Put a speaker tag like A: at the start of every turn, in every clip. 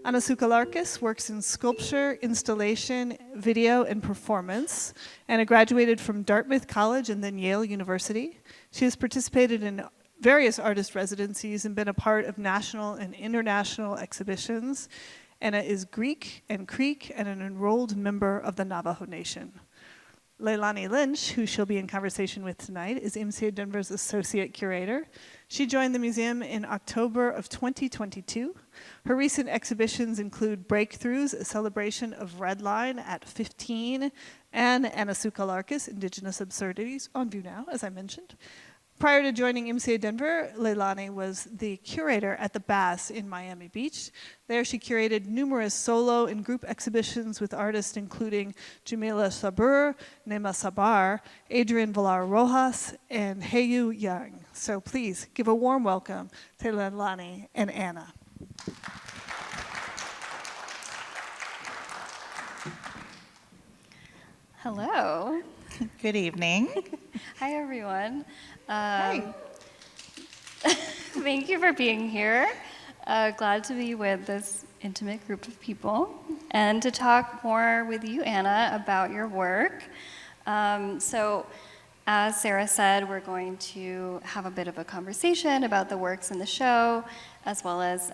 A: Anna Tsouhlarakis works in sculpture, installation, video, and performance, and graduated from Dartmouth College and then Yale University. She has participated in various artist residencies and been a part of national and international exhibitions. Anna is Greek and Creek and an enrolled member of the Navajo Nation. Leilani Lynch, who she'll be in conversation with tonight, is MCA Denver's Associate Curator. She joined the museum in October of 2022. Her recent exhibitions include Breakthroughs, a celebration of Red Line at 15, and Anna Tsouhlarakis, Indigenous Absurdities, on view now, as I mentioned. Prior to joining MCA Denver, Leilani was the curator at the Bass in Miami Beach. There she curated numerous solo and group exhibitions with artists including Jamila Sabur, Nema Sabar, Adrian Villar Rojas, and Heyu Yang. So please give a warm welcome to Leilani and Anna.
B: Hello.
C: Good evening.
B: Hi, everyone.
C: Hi.
B: Thank you for being here. Glad to be with this intimate group of people and to talk more with you, Anna, about your work. So, as Sarah said, we're going to have a bit of a conversation about the works in the show, as well as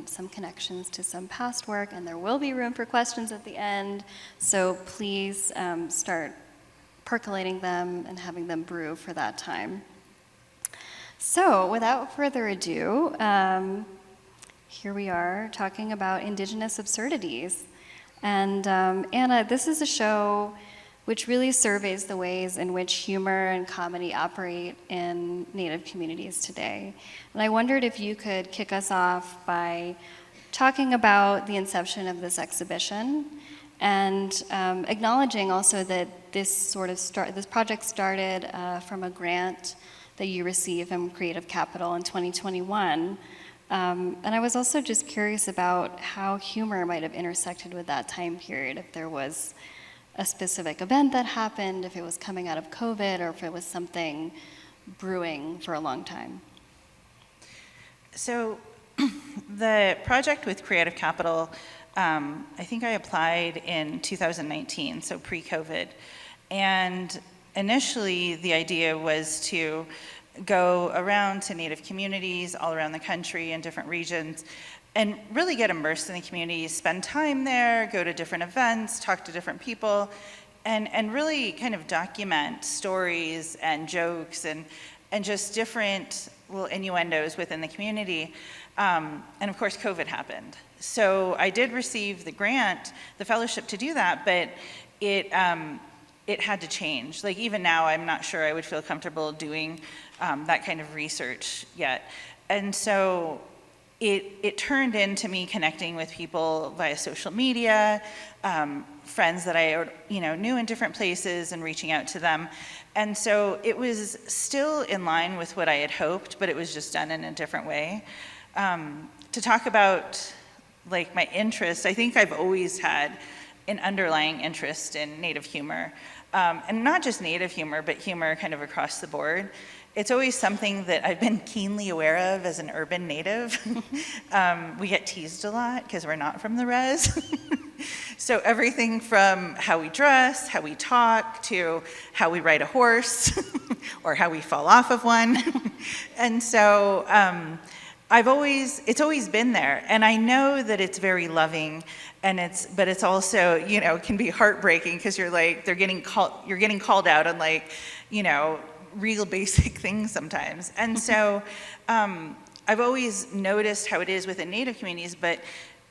B: some connections to some past work, and there will be room for questions at the end. So please start percolating them and having them brew for that time. So, without further ado, here we are talking about Indigenous Absurdities. And Anna, this is a show which really surveys the ways in which humor and comedy operate in Native communities today. And I wondered if you could kick us off by talking about the inception of this exhibition and acknowledging also that this project started from a grant that you received from Creative Capital in 2021. And I was also just curious about how humor might have intersected with that time period, if there was a specific event that happened, if it was coming out of COVID, or if it was something brewing for a long time.
C: So the project with Creative Capital, I think I applied in 2019, so pre-COVID. And initially, the idea was to go around to Native communities all around the country in different regions and really get immersed in the communities, spend time there, go to different events, talk to different people, and really kind of document stories and jokes and just different little innuendos within the community. And of course, COVID happened. So I did receive the grant, the fellowship to do that, but it had to change. Like even now, I'm not sure I would feel comfortable doing that kind of research yet. And so it turned into me connecting with people via social media, friends that I knew in different places and reaching out to them. And so it was still in line with what I had hoped, but it was just done in a different way. To talk about like my interest, I think I've always had an underlying interest in Native humor. And not just Native humor, but humor kind of across the board. It's always something that I've been keenly aware of as an urban Native. We get teased a lot because we're not from the res. So everything from how we dress, how we talk, to how we ride a horse, or how we fall off of one. And so it's always been there. And I know that it's very loving, but it's also, can be heartbreaking because you're getting called out on real basic things sometimes. And so I've always noticed how it is within Native communities, but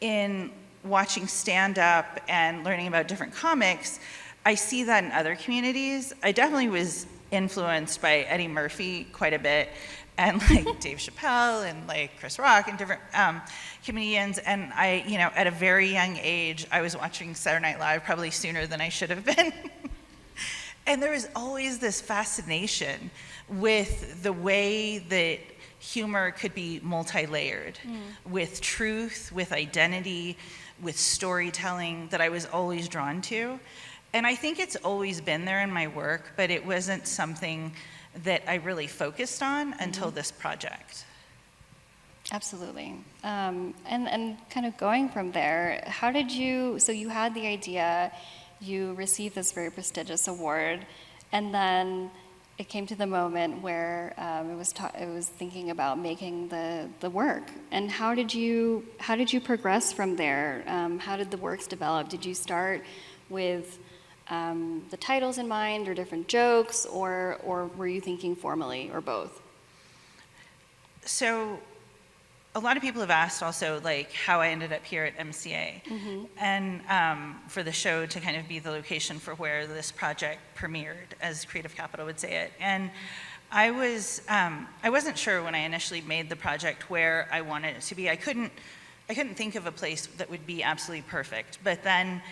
C: in watching stand-up and learning about different comics, I see that in other communities. I definitely was influenced by Eddie Murphy quite a bit, and Dave Chappelle and Chris Rock and different comedians. And I, at a very young age, I was watching Saturday Night Live probably sooner than I should have been. And there was always this fascination with the way that humor could be multi-layered, with truth, with identity, with storytelling, that I was always drawn to. And I think it's always been there in my work, but it wasn't something that I really focused on until this project.
B: Absolutely. And kind of going from there, how did you, so you had the idea, you received this very prestigious award, and then it came to the moment where it was thinking about making the work. And how did you progress from there? How did the works develop? Did you start with the titles in mind or different jokes, or were you thinking formally, or both?
C: So a lot of people have asked also like how I ended up here at MCA, and for the show to kind of be the location for where this project premiered, as Creative Capital would say it. And I wasn't sure when I initially made the project where I wanted it to be. I couldn't think of a place that would be absolutely perfect. But then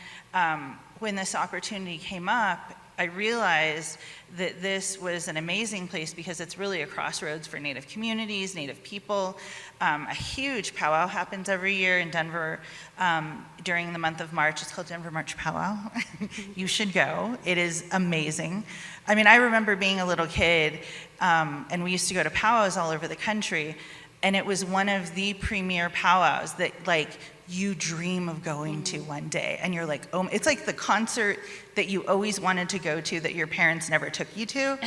C: when this opportunity came up, I realized that this was an amazing place because it's really a crossroads for Native communities, Native people. A huge powwow happens every year in Denver during the month of March. It's called Denver March Powwow. You should go. It is amazing. I mean, I remember being a little kid, and we used to go to powwows all over the country, and it was one of the premier powwows that, like, you dream of going to one day, and you're like, oh, it's like the concert that you always wanted to go to that your parents never took you to.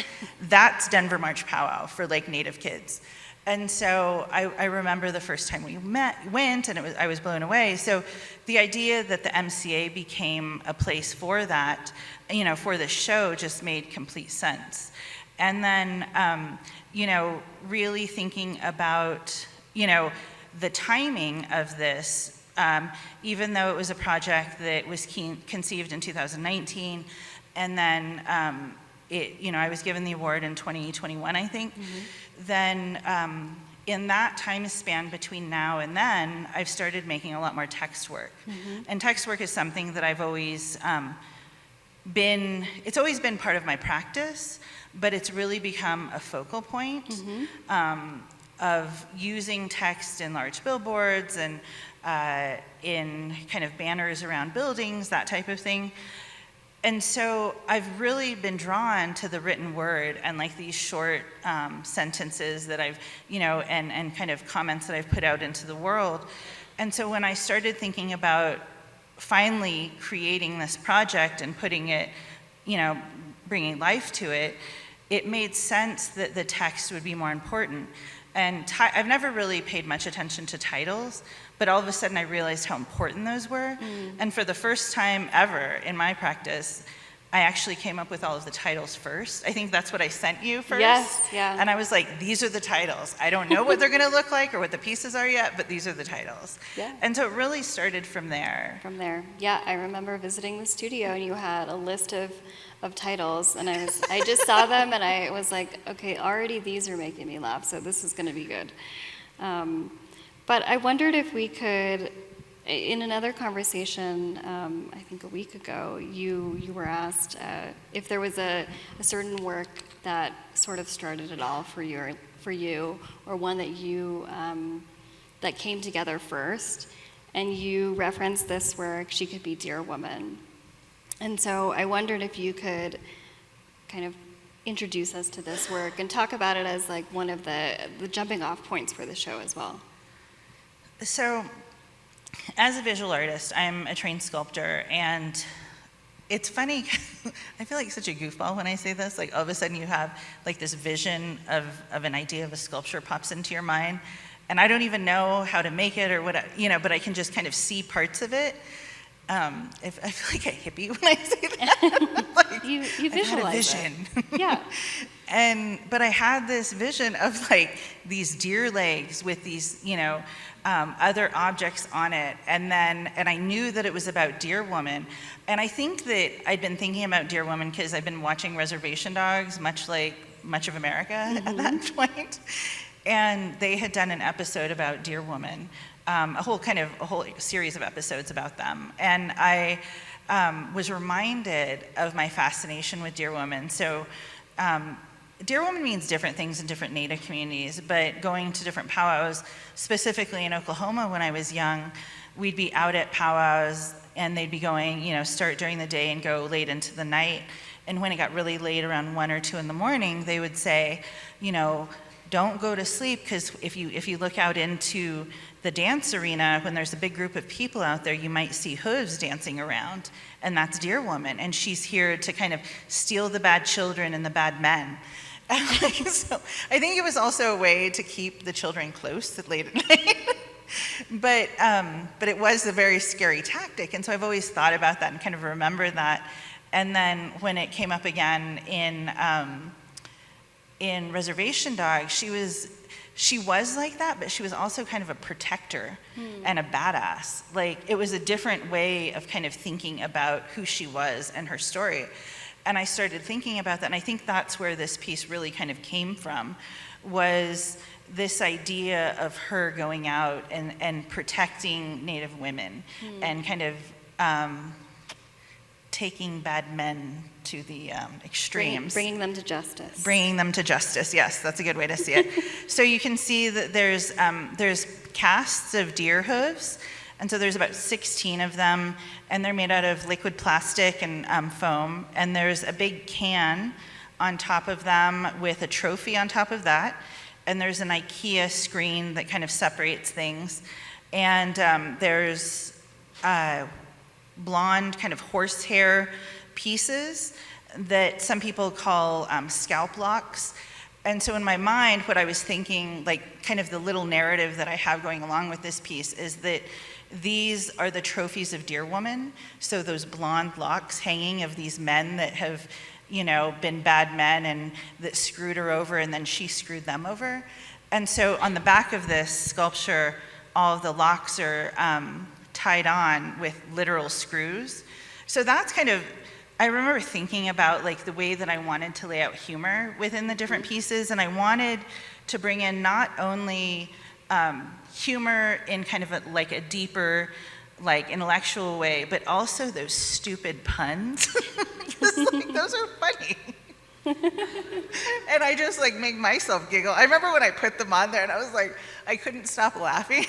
C: That's Denver March Powwow for like Native kids. And so I remember the first time we went, and I was blown away. So the idea that the MCA became a place for that, you know, for the show just made complete sense. And then, you know, really thinking about, you know, the timing of this, even though it was a project that was conceived in 2019, and then you know, I was given the award in 2021, I think. Then in that time span between now and then, I've started making a lot more text work. And text work is something that I've always it's always been part of my practice, but it's really become a focal point of using text in large billboards and in kind of banners around buildings, that type of thing. And so I've really been drawn to the written word and like these short sentences that I've, you know, and kind of comments that I've put out into the world. And so when I started thinking about finally creating this project and putting it, you know, bringing life to it, it made sense that the text would be more important. And I've never really paid much attention to titles, but all of a sudden I realized how important those were. And for the first time ever in my practice, I actually came up with all of the titles first. I think that's what I sent you first.
B: Yes, yeah.
C: And I was like, these are the titles. I don't know what they're gonna look like or what the pieces are yet, but these are the titles.
B: Yeah.
C: And so it really started from there.
B: From there, yeah. I remember visiting the studio, and you had a list of titles, and I just saw them, and I was like, okay, already these are making me laugh, so this is going to be good. But I wondered if we could, in another conversation, I think a week ago, you were asked if there was a certain work that sort of started it all for you, or one that you that came together first, and you referenced this work, She Could Be Dear Woman. And so I wondered if you could kind of introduce us to this work and talk about it as like one of the jumping off points for the show as well.
C: So as a visual artist, I'm a trained sculptor, and it's funny, I feel like such a goofball when I say this, like all of a sudden you have like this vision of an idea of a sculpture pops into your mind, and I don't even know how to make it or what, you know, but I can just kind of see parts of it. I feel like a hippie when I say that. Like,
B: you visualize
C: I had a vision.
B: Yeah.
C: But I had this vision of like these deer legs with these, you know, other objects on it, and I knew that it was about Dear Woman. And I think that I'd been thinking about Dear Woman because I've been watching Reservation Dogs, much like much of America at that point. And they had done an episode about Dear Woman. A whole series of episodes about them. And I was reminded of my fascination with Dear Woman. So Dear Woman means different things in different Native communities, but going to different powwows, specifically in Oklahoma when I was young, we'd be out at powwows and they'd be going, you know, start during the day and go late into the night. And when it got really late, around 1 or 2 in the morning, they would say, you know, don't go to sleep, because if you look out into the dance arena, when there's a big group of people out there, you might see hooves dancing around, and that's Deer Woman, and she's here to kind of steal the bad children and the bad men. So I think it was also a way to keep the children close late at night. But it was a very scary tactic, and so I've always thought about that and kind of remember that. And then when it came up again in Reservation Dog, she was like that, but she was also kind of a protector and a badass. Like, it was a different way of kind of thinking about who she was and her story. And I started thinking about that, and I think that's where this piece really kind of came from, was this idea of her going out and protecting Native women and kind of taking bad men to the extremes.
B: Bringing them to justice.
C: Bringing them to justice, yes, that's a good way to see it. So you can see that there's casts of deer hooves, and so there's about 16 of them, and they're made out of liquid plastic and foam, and there's a big can on top of them with a trophy on top of that, and there's an IKEA screen that kind of separates things, and there's blonde kind of horsehair pieces that some people call scalp locks. And so in my mind, what I was thinking, like kind of the little narrative that I have going along with this piece, is that these are the trophies of Deer Woman. So those blonde locks hanging of these men that have, been bad men and that screwed her over, and then she screwed them over. And so on the back of this sculpture, all of the locks are tied on with literal screws. So that's kind of, I remember thinking about like the way that I wanted to lay out humor within the different pieces, and I wanted to bring in not only humor in kind of a deeper, like intellectual way, but also those stupid puns. Because like, those are funny. And I just like make myself giggle. I remember when I put them on there and I was like, I couldn't stop laughing.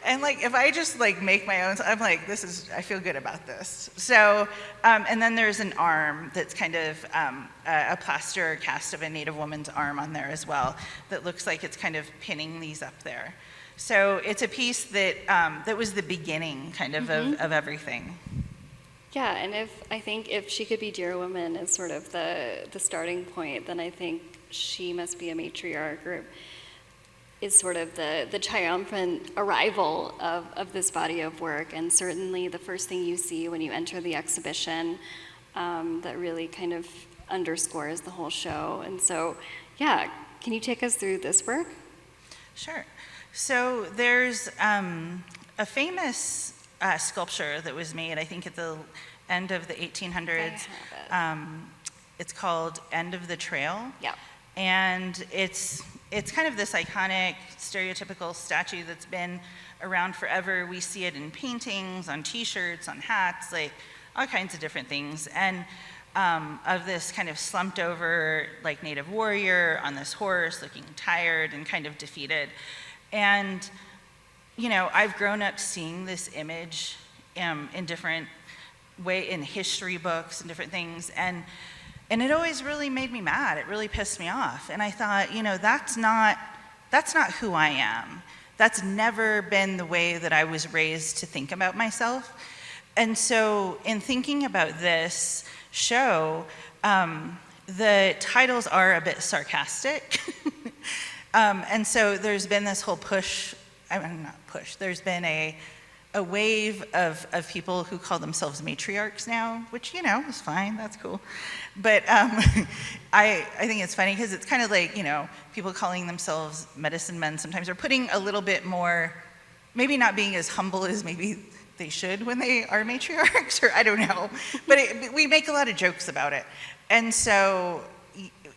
C: And like, if I just like make my own, I'm like, I feel good about this. So, and then there's an arm that's kind of a plaster cast of a Native woman's arm on there as well, that looks like it's kind of pinning these up there. So it's a piece that that was the beginning kind of of everything.
B: Yeah, and I think if she could be Deer Woman as sort of the starting point, then I think she must be a matriarch, or is sort of the triumphant arrival of this body of work, and certainly the first thing you see when you enter the exhibition that really kind of underscores the whole show. And so, yeah, can you take us through this work?
C: Sure. So there's a famous sculpture that was made, I think at the end of the 1800s. It's called End of the Trail.
B: Yeah.
C: And it's kind of this iconic, stereotypical statue that's been around forever. We see it in paintings, on t-shirts, on hats, like all kinds of different things. And of this kind of slumped over, like Native warrior on this horse, looking tired and kind of defeated. And, I've grown up seeing this image in different in history books and different things. And it always really made me mad. It really pissed me off. And I thought, that's not who I am. That's never been the way that I was raised to think about myself. And so in thinking about this show, the titles are a bit sarcastic. And so there's been this whole there's been a wave of people who call themselves matriarchs now, which, is fine, that's cool. But I think it's funny because it's kind of like, people calling themselves medicine men sometimes are putting a little bit more, maybe not being as humble as maybe they should when they are matriarchs, or I don't know. But we make a lot of jokes about it. And so,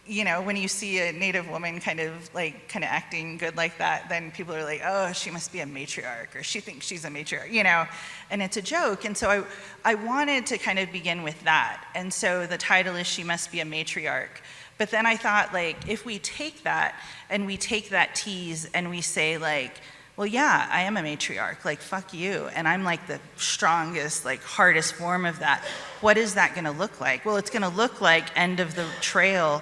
C: when you see a Native woman kind of acting good like that, then people are like, oh, she must be a matriarch, or she thinks she's a matriarch, and it's a joke. And so I wanted to kind of begin with that. And so the title is She Must Be a Matriarch. But then I thought, if we take that and we take that tease and we say well, yeah, I am a matriarch, fuck you. And I'm the strongest, hardest form of that. What is that gonna look like? Well, it's gonna look like End of the Trail,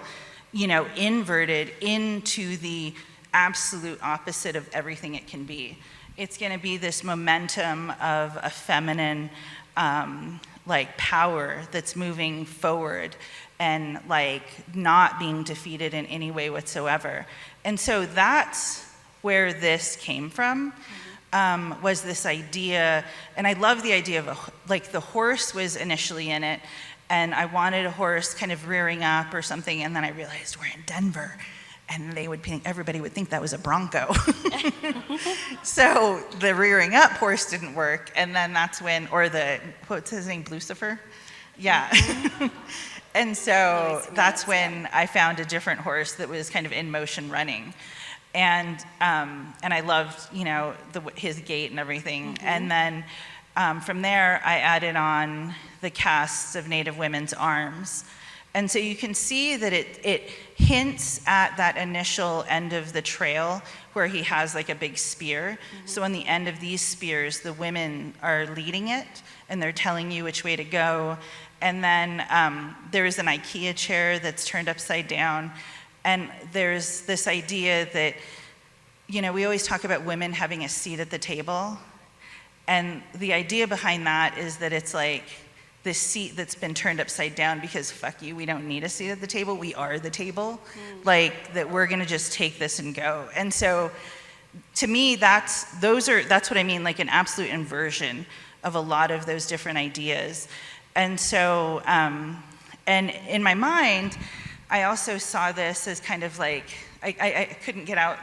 C: inverted into the absolute opposite of everything it can be. It's going to be this momentum of a feminine, power that's moving forward and not being defeated in any way whatsoever. And so that's where this came from, was this idea, and I love the idea of the horse was initially in it, and I wanted a horse kind of rearing up or something, and then I realized we're in Denver, and everybody would think that was a bronco. So the rearing up horse didn't work, and then that's when, what's his name, Lucifer? Yeah. And so that's when I found a different horse that was kind of in motion running. And I loved, his gait and everything. Mm-hmm. And then from there, I added on the casts of Native women's arms. And so you can see that it hints at that initial end of the trail where he has a big spear. Mm-hmm. So on the end of these spears, the women are leading it, and they're telling you which way to go. And then there's an IKEA chair that's turned upside down. And there's this idea that, we always talk about women having a seat at the table. And the idea behind that is that it's this seat that's been turned upside down because fuck you, we don't need a seat at the table, we are the table. That we're gonna just take this and go. And so to me, that's what I mean, an absolute inversion of a lot of those different ideas. And so, and in my mind, I also saw this as kind of I couldn't get out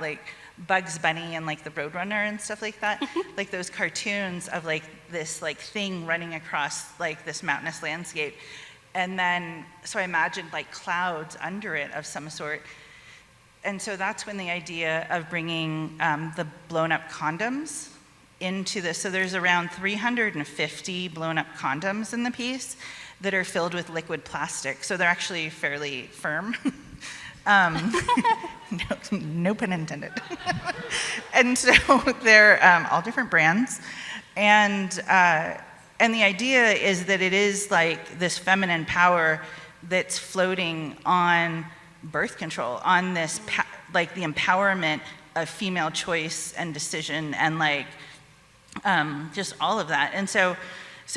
C: Bugs Bunny and the Roadrunner and stuff like that, those cartoons of this thing running across this mountainous landscape. And then, so I imagined clouds under it of some sort. And so that's when the idea of bringing the blown up condoms into this. So there's around 350 blown up condoms in the piece that are filled with liquid plastic. So they're actually fairly firm. No pun intended. And so they're all different brands. And the idea is that it is this feminine power that's floating on birth control, on this, the empowerment of female choice and decision and just all of that. And so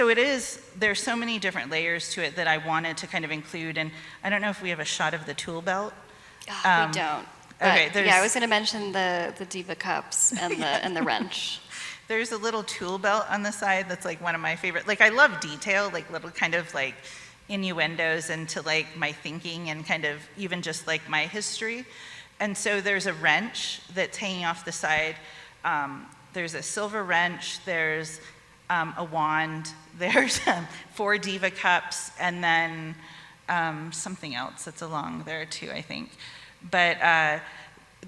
C: it is, there's so many different layers to it that I wanted to kind of include. And I don't know if we have a shot of the tool belt.
B: We don't.
C: Okay,
B: I was going to mention the diva cups and the wrench.
C: There's a little tool belt on the side that's one of my favorite. I love detail, little kind of innuendos into my thinking and kind of even just my history. And so there's a wrench that's hanging off the side. There's a silver wrench. There's a wand. There's 4 diva cups, and then something else that's along there too, I think. But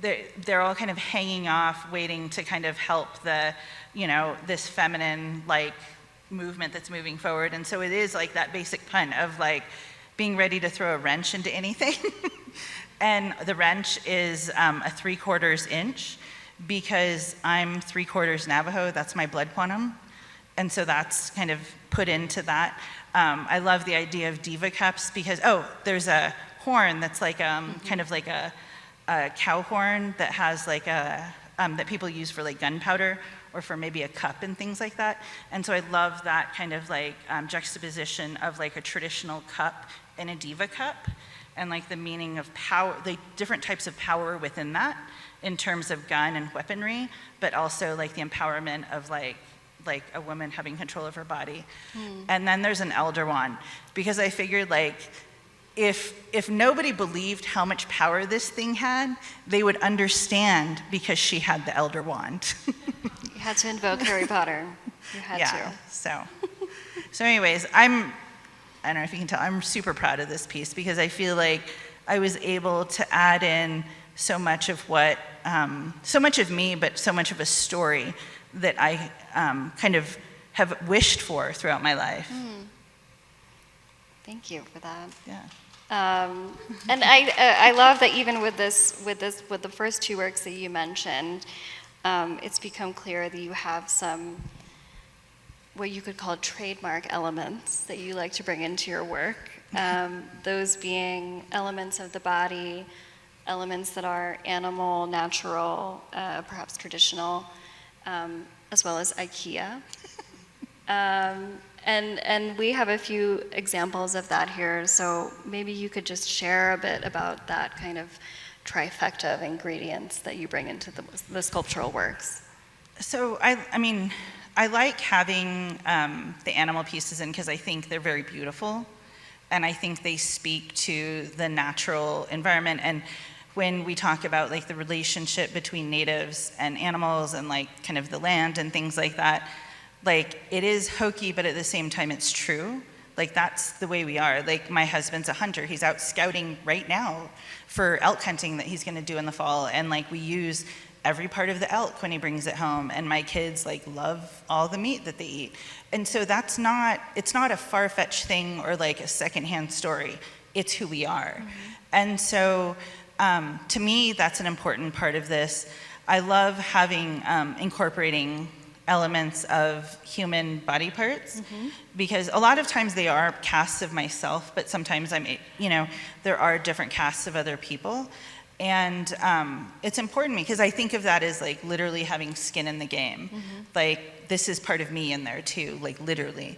C: they're all kind of hanging off, waiting to kind of help the, this feminine movement that's moving forward. And so it is that basic pun of being ready to throw a wrench into anything. And the wrench is a 3/4 inch because I'm 3/4 Navajo. That's my blood quantum. And so that's kind of put into that. I love the idea of diva cups because, there's a horn that's kind of a cow horn that has that people use for gunpowder or for maybe a cup and things like that. And so I love that kind of juxtaposition of a traditional cup and a diva cup and the meaning of power, the different types of power within that in terms of gun and weaponry, but also the empowerment of a woman having control of her body. And then there's an elder wand because I figured if nobody believed how much power this thing had, they would understand because she had the elder wand.
B: You had to invoke Harry Potter. You had to.
C: So anyways, I don't know if you can tell, I'm super proud of this piece because I feel I was able to add in so much of so much of me, but so much of a story that I kind of have wished for throughout my life.
B: Thank you for that.
C: Yeah.
B: And I love that even with the first 2 works that you mentioned, it's become clear that you have some what you could call trademark elements that you like to bring into your work. Those being elements of the body, elements that are animal, natural, perhaps traditional, as well as IKEA. And we have a few examples of that here, so maybe you could just share a bit about that kind of trifecta of ingredients that you bring into the sculptural works.
C: So, I mean, I like having the animal pieces in because I think they're very beautiful, and I think they speak to the natural environment. And when we talk about like the relationship between natives and animals and like kind of the land and things like that, like it is hokey, but at the same time it's true. Like that's the way we are. Like my husband's a hunter. He's out scouting right now for elk hunting that he's gonna do in the fall. And like we use every part of the elk when he brings it home. And my kids like love all the meat that they eat. And so it's not a far-fetched thing or like a secondhand story. It's who we are. Mm-hmm. And so to me, that's an important part of this. I love having, incorporating elements of human body parts, because a lot of times they are casts of myself, but sometimes there are different casts of other people. And it's important to me because I think of that as like literally having skin in the game. Like this is part of me in there too, like literally.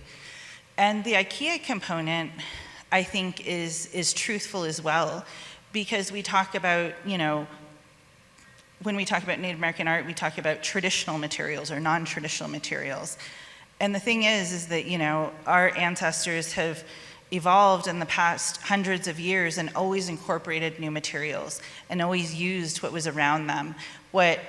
C: And the IKEA component, I think is truthful as well, because we talk about, when we talk about Native American art, we talk about traditional materials or non-traditional materials. And the thing is that, our ancestors have evolved in the past hundreds of years and always incorporated new materials and always used what was around them. What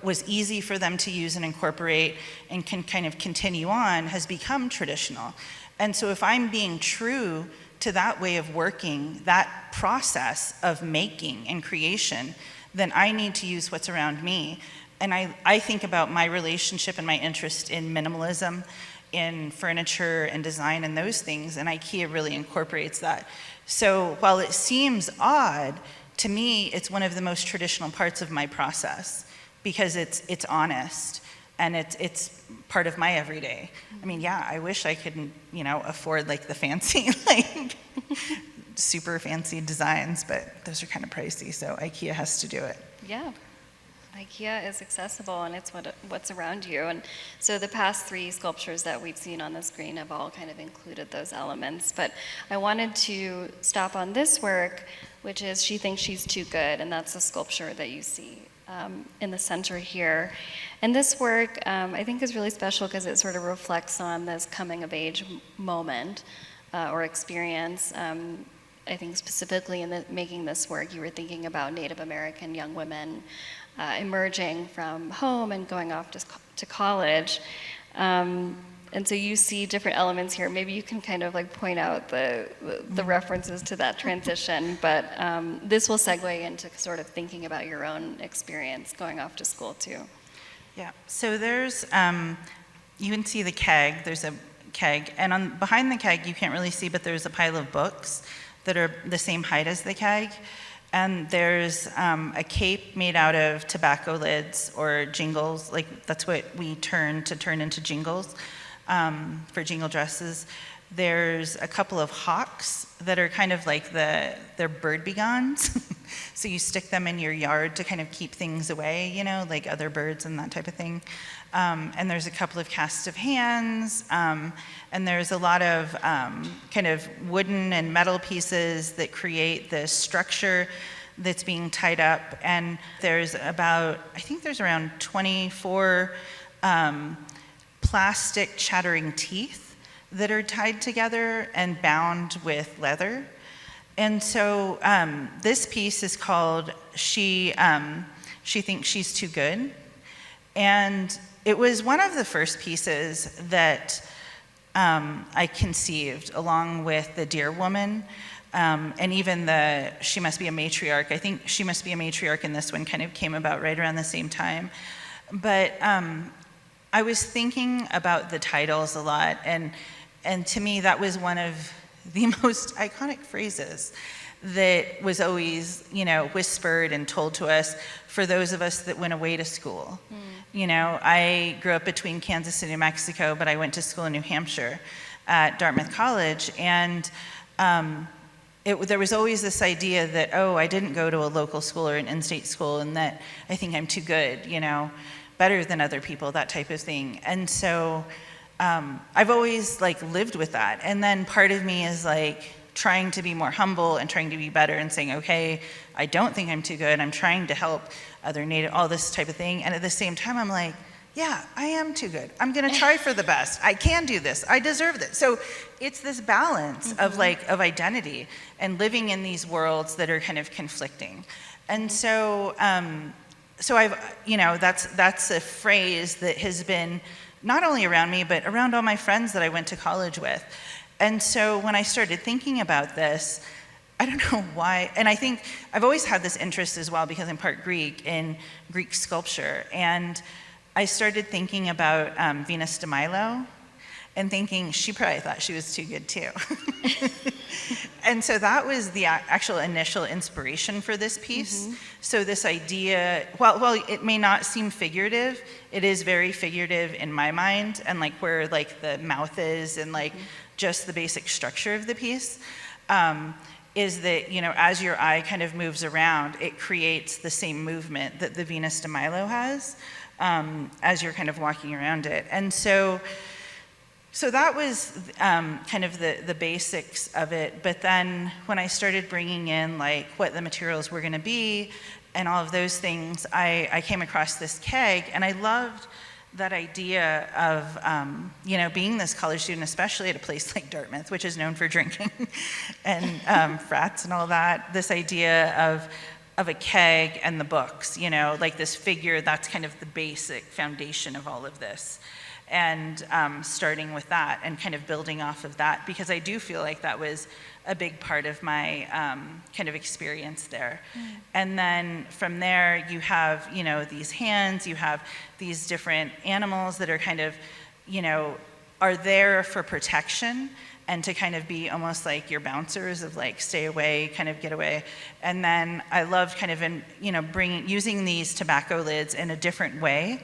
C: was easy for them to use and incorporate and can kind of continue on has become traditional. And so if I'm being true to that way of working, that process of making and creation, then I need to use what's around me. And I think about my relationship and my interest in minimalism, in furniture and design and those things, and IKEA really incorporates that. So while it seems odd, to me, it's one of the most traditional parts of my process because it's honest and it's part of my everyday. I mean, yeah, I wish I could, afford like the fancy, like super fancy designs, but those are kind of pricey, so IKEA has to do it.
B: Yeah, IKEA is accessible and it's what's around you. And so the past 3 sculptures that we've seen on the screen have all kind of included those elements. But I wanted to stop on this work, which is She Thinks She's Too Good, and that's a sculpture that you see in the center here. And this work, I think, is really special because it sort of reflects on this coming of age moment or experience. I think specifically in making this work, you were thinking about Native American young women emerging from home and going off to college. And so you see different elements here. Maybe you can kind of like point out the references to that transition, but this will segue into sort of thinking about your own experience going off to school too.
C: Yeah, so there's, you can see the keg, there's a keg, and behind the keg you can't really see, but there's a pile of books that are the same height as the keg. And there's a cape made out of tobacco lids or jingles, like that's what we turn into jingles for jingle dresses. There's a couple of hawks that are kind of like they're bird begons. So you stick them in your yard to kind of keep things away, like other birds and that type of thing. And there's a couple of casts of hands, and there's a lot of kind of wooden and metal pieces that create this structure that's being tied up. And there's around 24 plastic chattering teeth that are tied together and bound with leather. And so this piece is called She Thinks She's Too Good. And it was one of the first pieces that I conceived, along with the Dear Woman, and even the She Must Be a Matriarch. I think She Must Be a Matriarch in this one kind of came about right around the same time. But I was thinking about the titles a lot, and to me that was one of the most iconic phrases that was always, whispered and told to us for those of us that went away to school. I grew up between Kansas City and Mexico, but I went to school in New Hampshire at Dartmouth College, and there was always this idea that, I didn't go to a local school or an in-state school, and that I think I'm too good, better than other people, that type of thing. And so I've always lived with that. And then part of me is trying to be more humble and trying to be better and saying, okay, I don't think I'm too good. I'm trying to help other Native, all this type of thing. And at the same time, I'm like, yeah, I am too good. I'm going to try for the best. I can do this. I deserve this. So it's this balance of identity and living in these worlds that are kind of conflicting. And so, that's a phrase that has been not only around me, but around all my friends that I went to college with. And so when I started thinking about this, I don't know why, and I think I've always had this interest as well because I'm part Greek, in Greek sculpture. And I started thinking about Venus de Milo and thinking she probably thought she was too good too. And so that was the actual initial inspiration for this piece. So this idea, well, it may not seem figurative, it is very figurative in my mind, and where the mouth is and just the basic structure of the piece, is that, as your eye kind of moves around, it creates the same movement that the Venus de Milo has, as you're kind of walking around it. And so that was kind of the basics of it. But then when I started bringing in what the materials were going to be and all of those things, I came across this keg, and I loved that idea of being this college student, especially at a place like Dartmouth, which is known for drinking and frats and all that. This idea of a keg and the books, this figure, that's kind of the basic foundation of all of this. And starting with that and kind of building off of that, because I do feel like that was a big part of my kind of experience there. And then from there, you have, these hands, you have these different animals that are kind of, are there for protection and to kind of be almost like your bouncers of stay away, kind of get away. And then I loved kind of using these tobacco lids in a different way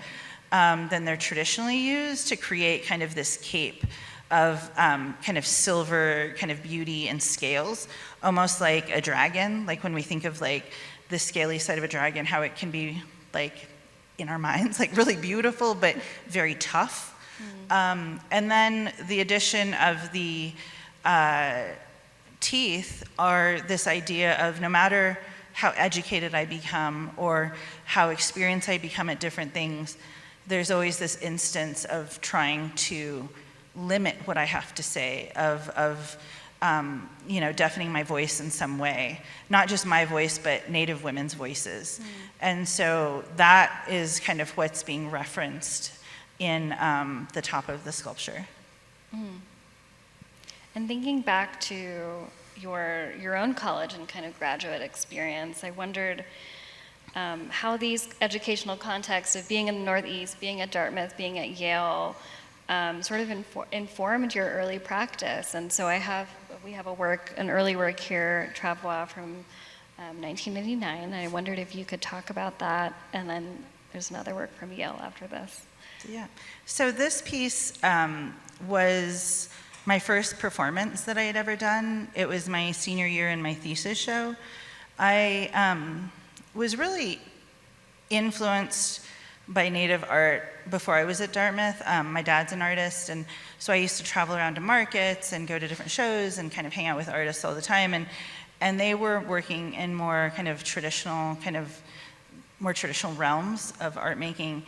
C: than they're traditionally used, to create kind of this cape of kind of silver kind of beauty and scales, almost like a dragon, when we think of the scaly side of a dragon, how it can be in our minds really beautiful but very tough. And then the addition of the teeth are this idea of, no matter how educated I become or how experienced I become at different things, there's always this instance of trying to limit what I have to say, of deafening my voice in some way. Not just my voice, but Native women's voices. And so that is kind of what's being referenced in the top of the sculpture.
B: And thinking back to your own college and kind of graduate experience, I wondered how these educational contexts of being in the Northeast, being at Dartmouth, being at Yale, sort of informed your early practice. And so we have an early work here, Travois, from 1989, and I wondered if you could talk about that, and then there's another work from Yale after this.
C: Yeah, so this piece was my first performance that I had ever done. It was my senior year in my thesis show. I was really influenced by Native art before I was at Dartmouth. My dad's an artist, and so I used to travel around to markets and go to different shows and kind of hang out with artists all the time. And they were working in more traditional realms of art making.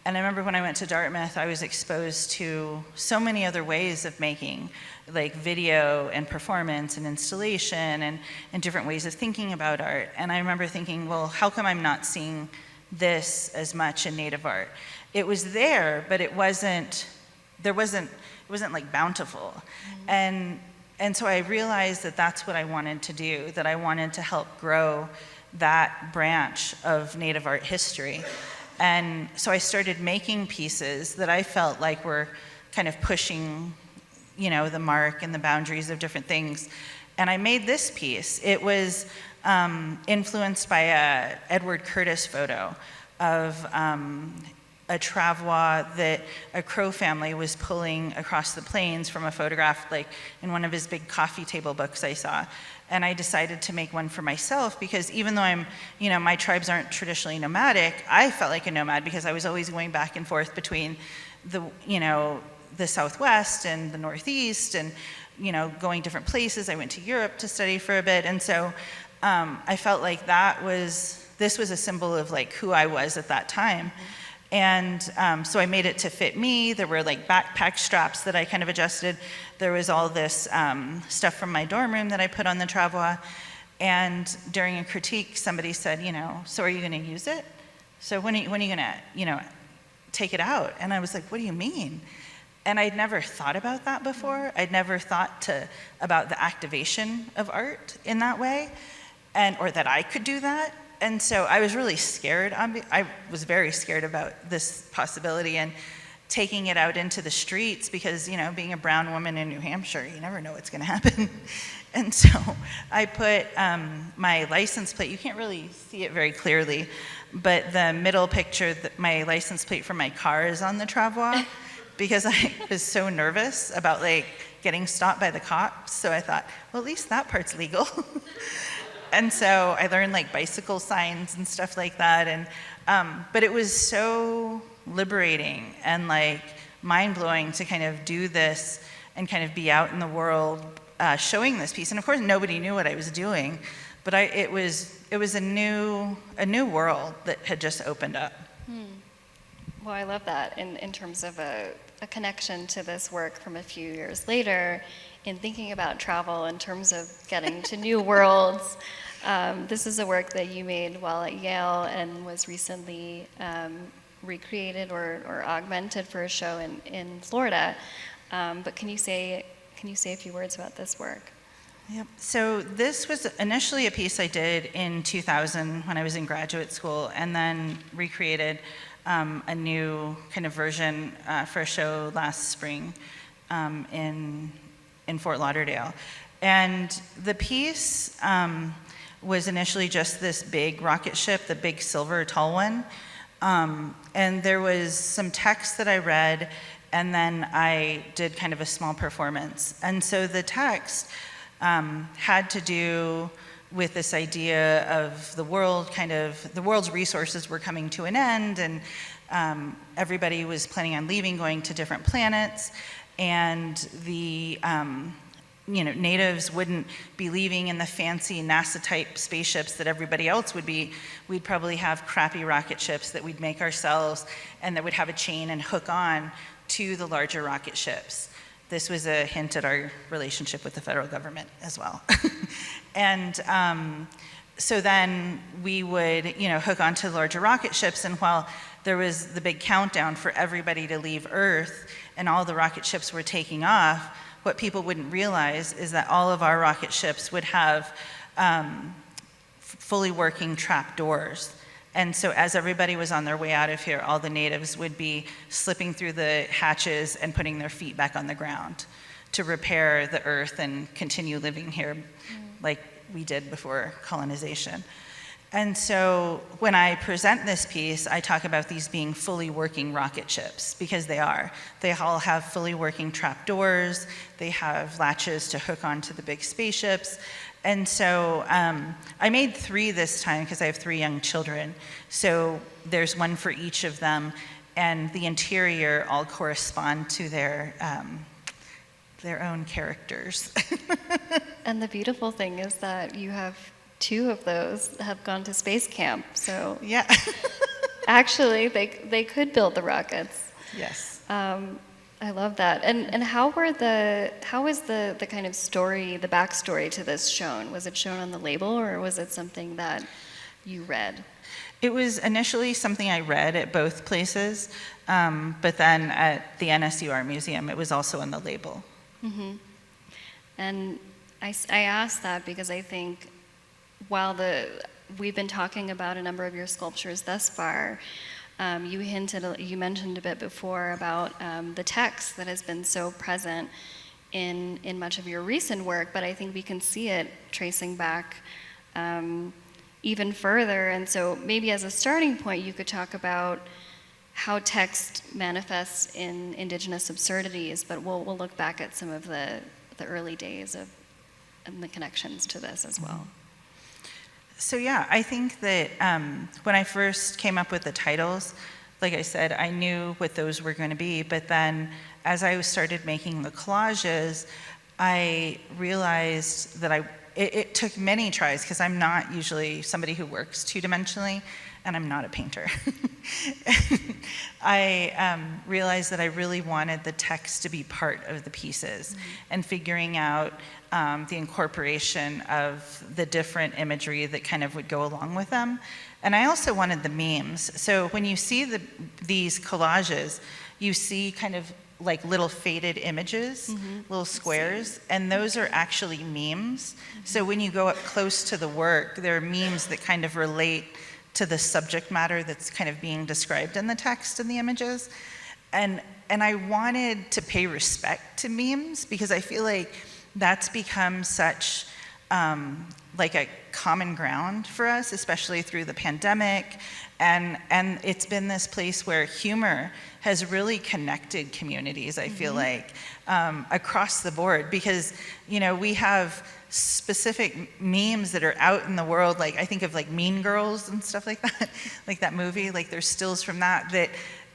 C: And I remember when I went to Dartmouth, I was exposed to so many other ways of making, like video and performance and installation and different ways of thinking about art. And I remember thinking, well, how come I'm not seeing this as much in Native art? It was there, but it wasn't like bountiful. And so I realized that that's what I wanted to do, that I wanted to help grow that branch of Native art history. And so I started making pieces that I felt like were kind of pushing, the mark and the boundaries of different things. And I made this piece. It was influenced by a Edward Curtis photo of a travois that a Crow family was pulling across the plains from a photograph, like in one of his big coffee table books I saw. And I decided to make one for myself because even though my tribes aren't traditionally nomadic, I felt like a nomad because I was always going back and forth between the Southwest and the Northeast and, going different places. I went to Europe to study for a bit. And so I felt like this was a symbol of like who I was at that time. And so I made it to fit me. There were like backpack straps that I kind of adjusted. There was all this stuff from my dorm room that I put on the travois. And during a critique, somebody said, so are you going to use it? So when are you going to, take it out? And I was like, what do you mean? And I'd never thought about that before. I'd never thought about the activation of art in that way, or that I could do that. And so I was really scared. I was very scared about this possibility and taking it out into the streets because, being a brown woman in New Hampshire, you never know what's going to happen. And so I put my license plate. You can't really see it very clearly, but the middle picture, my license plate for my car is on the travois because I was so nervous about getting stopped by the cops. So I thought, well, at least that part's legal. And so I learned bicycle signs and stuff like that. And but it was so liberating and mind-blowing to kind of do this and kind of be out in the world showing this piece. And of course, nobody knew what I was doing, but it was a new world that had just opened up.
B: Well, I love that in terms of a connection to this work from a few years later, in thinking about travel in terms of getting to new worlds. This is a work that you made while at Yale and was recently recreated or augmented for a show in Florida. But can you say a few words about this work?
C: Yep. So this was initially a piece I did in 2000 when I was in graduate school, and then recreated a new kind of version for a show last spring in Fort Lauderdale. And the piece was initially just this big rocket ship, the big silver tall one. And there was some text that I read, and then I did kind of a small performance. And so the text had to do with this idea of the world's resources were coming to an end, and everybody was planning on leaving, going to different planets, and the natives wouldn't be leaving in the fancy NASA-type spaceships that everybody else would be. We'd probably have crappy rocket ships that we'd make ourselves and that would have a chain and hook on to the larger rocket ships. This was a hint at our relationship with the federal government as well. And so then we would, hook onto the larger rocket ships, and while there was the big countdown for everybody to leave Earth and all the rocket ships were taking off, what people wouldn't realize is that all of our rocket ships would have fully working trap doors. And so as everybody was on their way out of here, all the natives would be slipping through the hatches and putting their feet back on the ground to repair the Earth and continue living here like we did before colonization. And so when I present this piece, I talk about these being fully working rocket ships, because they are. They all have fully working trap doors. They have latches to hook onto the big spaceships. And so I made 3 this time because I have 3 young children. So there's one for each of them, and the interior all correspond to their own characters.
B: And the beautiful thing is that you have 2 of those have gone to space camp. So
C: yeah.
B: Actually, they could build the rockets.
C: Yes.
B: I love that. And how was the kind of story, the backstory to this shown? Was it shown on the label, or was it something that you read?
C: It was initially something I read at both places, but then at the NSU Art Museum, it was also on the label.
B: Mm-hmm. And I asked that because I think while we've been talking about a number of your sculptures thus far, you mentioned a bit before about the text that has been so present in much of your recent work, but I think we can see it tracing back even further. And so maybe as a starting point, you could talk about how text manifests in Indigenous Absurdities, but we'll look back at some of the early days of and the connections to this as well.
C: So yeah, I think that when I first came up with the titles, like I said, I knew what those were going to be, but then as I started making the collages, I realized that it took many tries, because I'm not usually somebody who works two-dimensionally, and I'm not a painter. I realized that I really wanted the text to be part of the pieces, and figuring out the incorporation of the different imagery that kind of would go along with them. And I also wanted the memes. So when you see these collages, you see kind of like little faded images, little squares, and those are actually memes. So when you go up close to the work, there are memes that kind of relate to the subject matter that's kind of being described in the text and the images. And I wanted to pay respect to memes, because I feel like that's become such like a common ground for us, especially through the pandemic. And it's been this place where humor has really connected communities, I feel like, across the board, because, you know, we have specific memes that are out in the world, like I think of like Mean Girls and stuff like that, like that movie, like there's stills from that,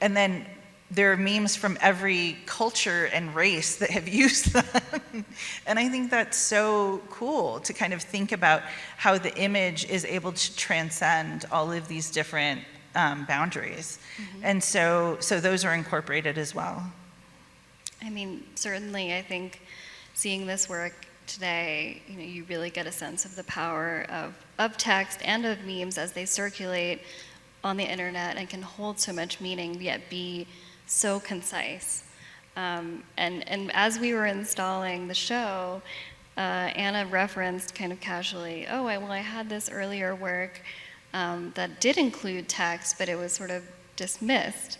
C: and then there are memes from every culture and race that have used them. And I think that's so cool to kind of think about how the image is able to transcend all of these different boundaries. And so those are incorporated as well.
B: I mean, certainly I think seeing this work today, you know, you really get a sense of the power of text and of memes as they circulate on the internet and can hold so much meaning yet be so concise. And as we were installing the show, Anna referenced kind of casually, oh, I had this earlier work that did include text, but it was sort of dismissed.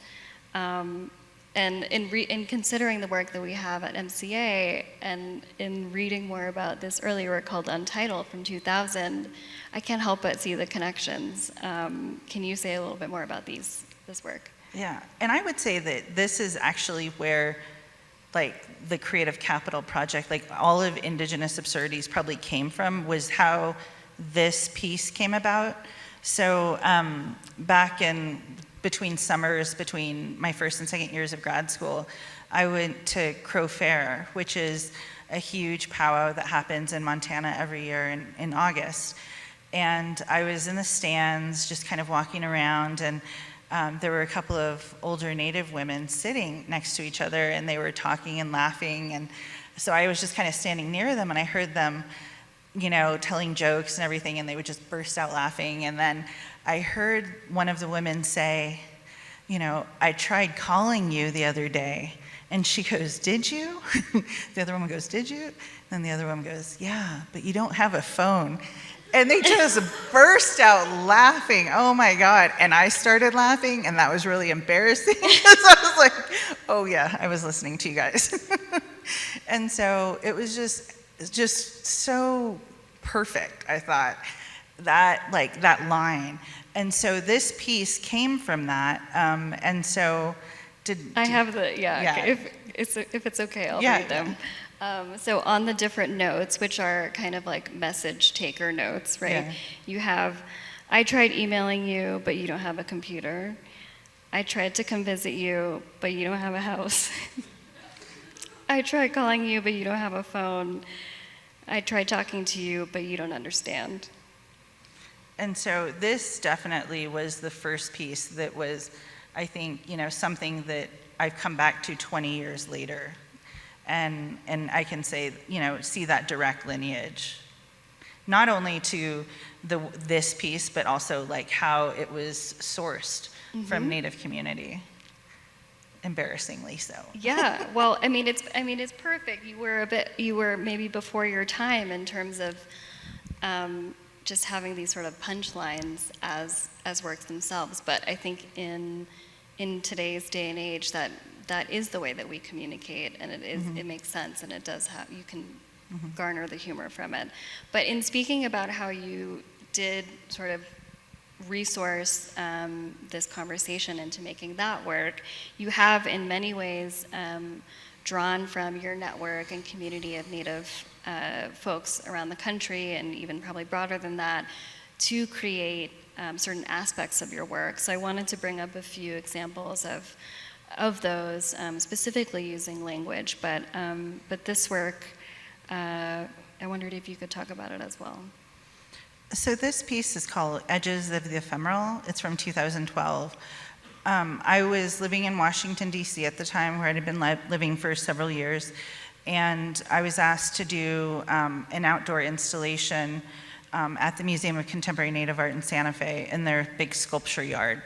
B: And in considering the work that we have at MCA, and in reading more about this earlier work called Untitled from 2000, I can't help but see the connections. Can you say a little bit more about this work?
C: Yeah, and I would say that this is actually where, like, the Creative Capital Project, like all of Indigenous Absurdities probably came from, was how this piece came about. So back in between summers, between my first and second years of grad school, I went to Crow Fair, which is a huge powwow that happens in Montana every year in August. And I was in the stands just kind of walking around, and there were a couple of older Native women sitting next to each other, and they were talking and laughing. And so I was just kind of standing near them, and I heard them, you know, telling jokes and everything, and they would just burst out laughing. And then I heard one of the women say, you know, I tried calling you the other day. And she goes, did you? The other woman goes, did you? And then the other woman goes, yeah, but you don't have a phone. And they just burst out laughing. Oh my God. And I started laughing, and that was really embarrassing, because I was like, oh yeah, I was listening to you guys. And so it was just so perfect, I thought, that line. And so this piece came from that. And so
B: I have the,
C: Yeah.
B: okay, if it's okay, I'll read them. So on the different notes, which are kind of like message taker notes, right?
C: Yeah.
B: You have, I tried emailing you, but you don't have a computer. I tried to come visit you, but you don't have a house. I tried calling you, but you don't have a phone. I tried talking to you, but you don't understand.
C: And so this definitely was the first piece that was, I think, you know, something that I've come back to 20 years later. And I can say, you know, see that direct lineage, not only to this piece, but also like how it was sourced from Native community. Embarrassingly so.
B: Yeah, well, I mean, it's perfect. You were maybe before your time in terms of just having these sort of punchlines as works themselves. But I think in today's day and age, that that is the way that we communicate, and it makes sense, and it does have, you can garner the humor from it. But in speaking about how you did sort of resource this conversation into making that work, you have in many ways drawn from your network and community of Native folks around the country, and even probably broader than that, to create certain aspects of your work. So I wanted to bring up a few examples of those, specifically using language, but this work, I wondered if you could talk about it as well.
C: So this piece is called Edges of the Ephemeral. It's from 2012. I was living in Washington, D.C. at the time, where I had been living for several years, and I was asked to do an outdoor installation at the Museum of Contemporary Native Art in Santa Fe in their big sculpture yard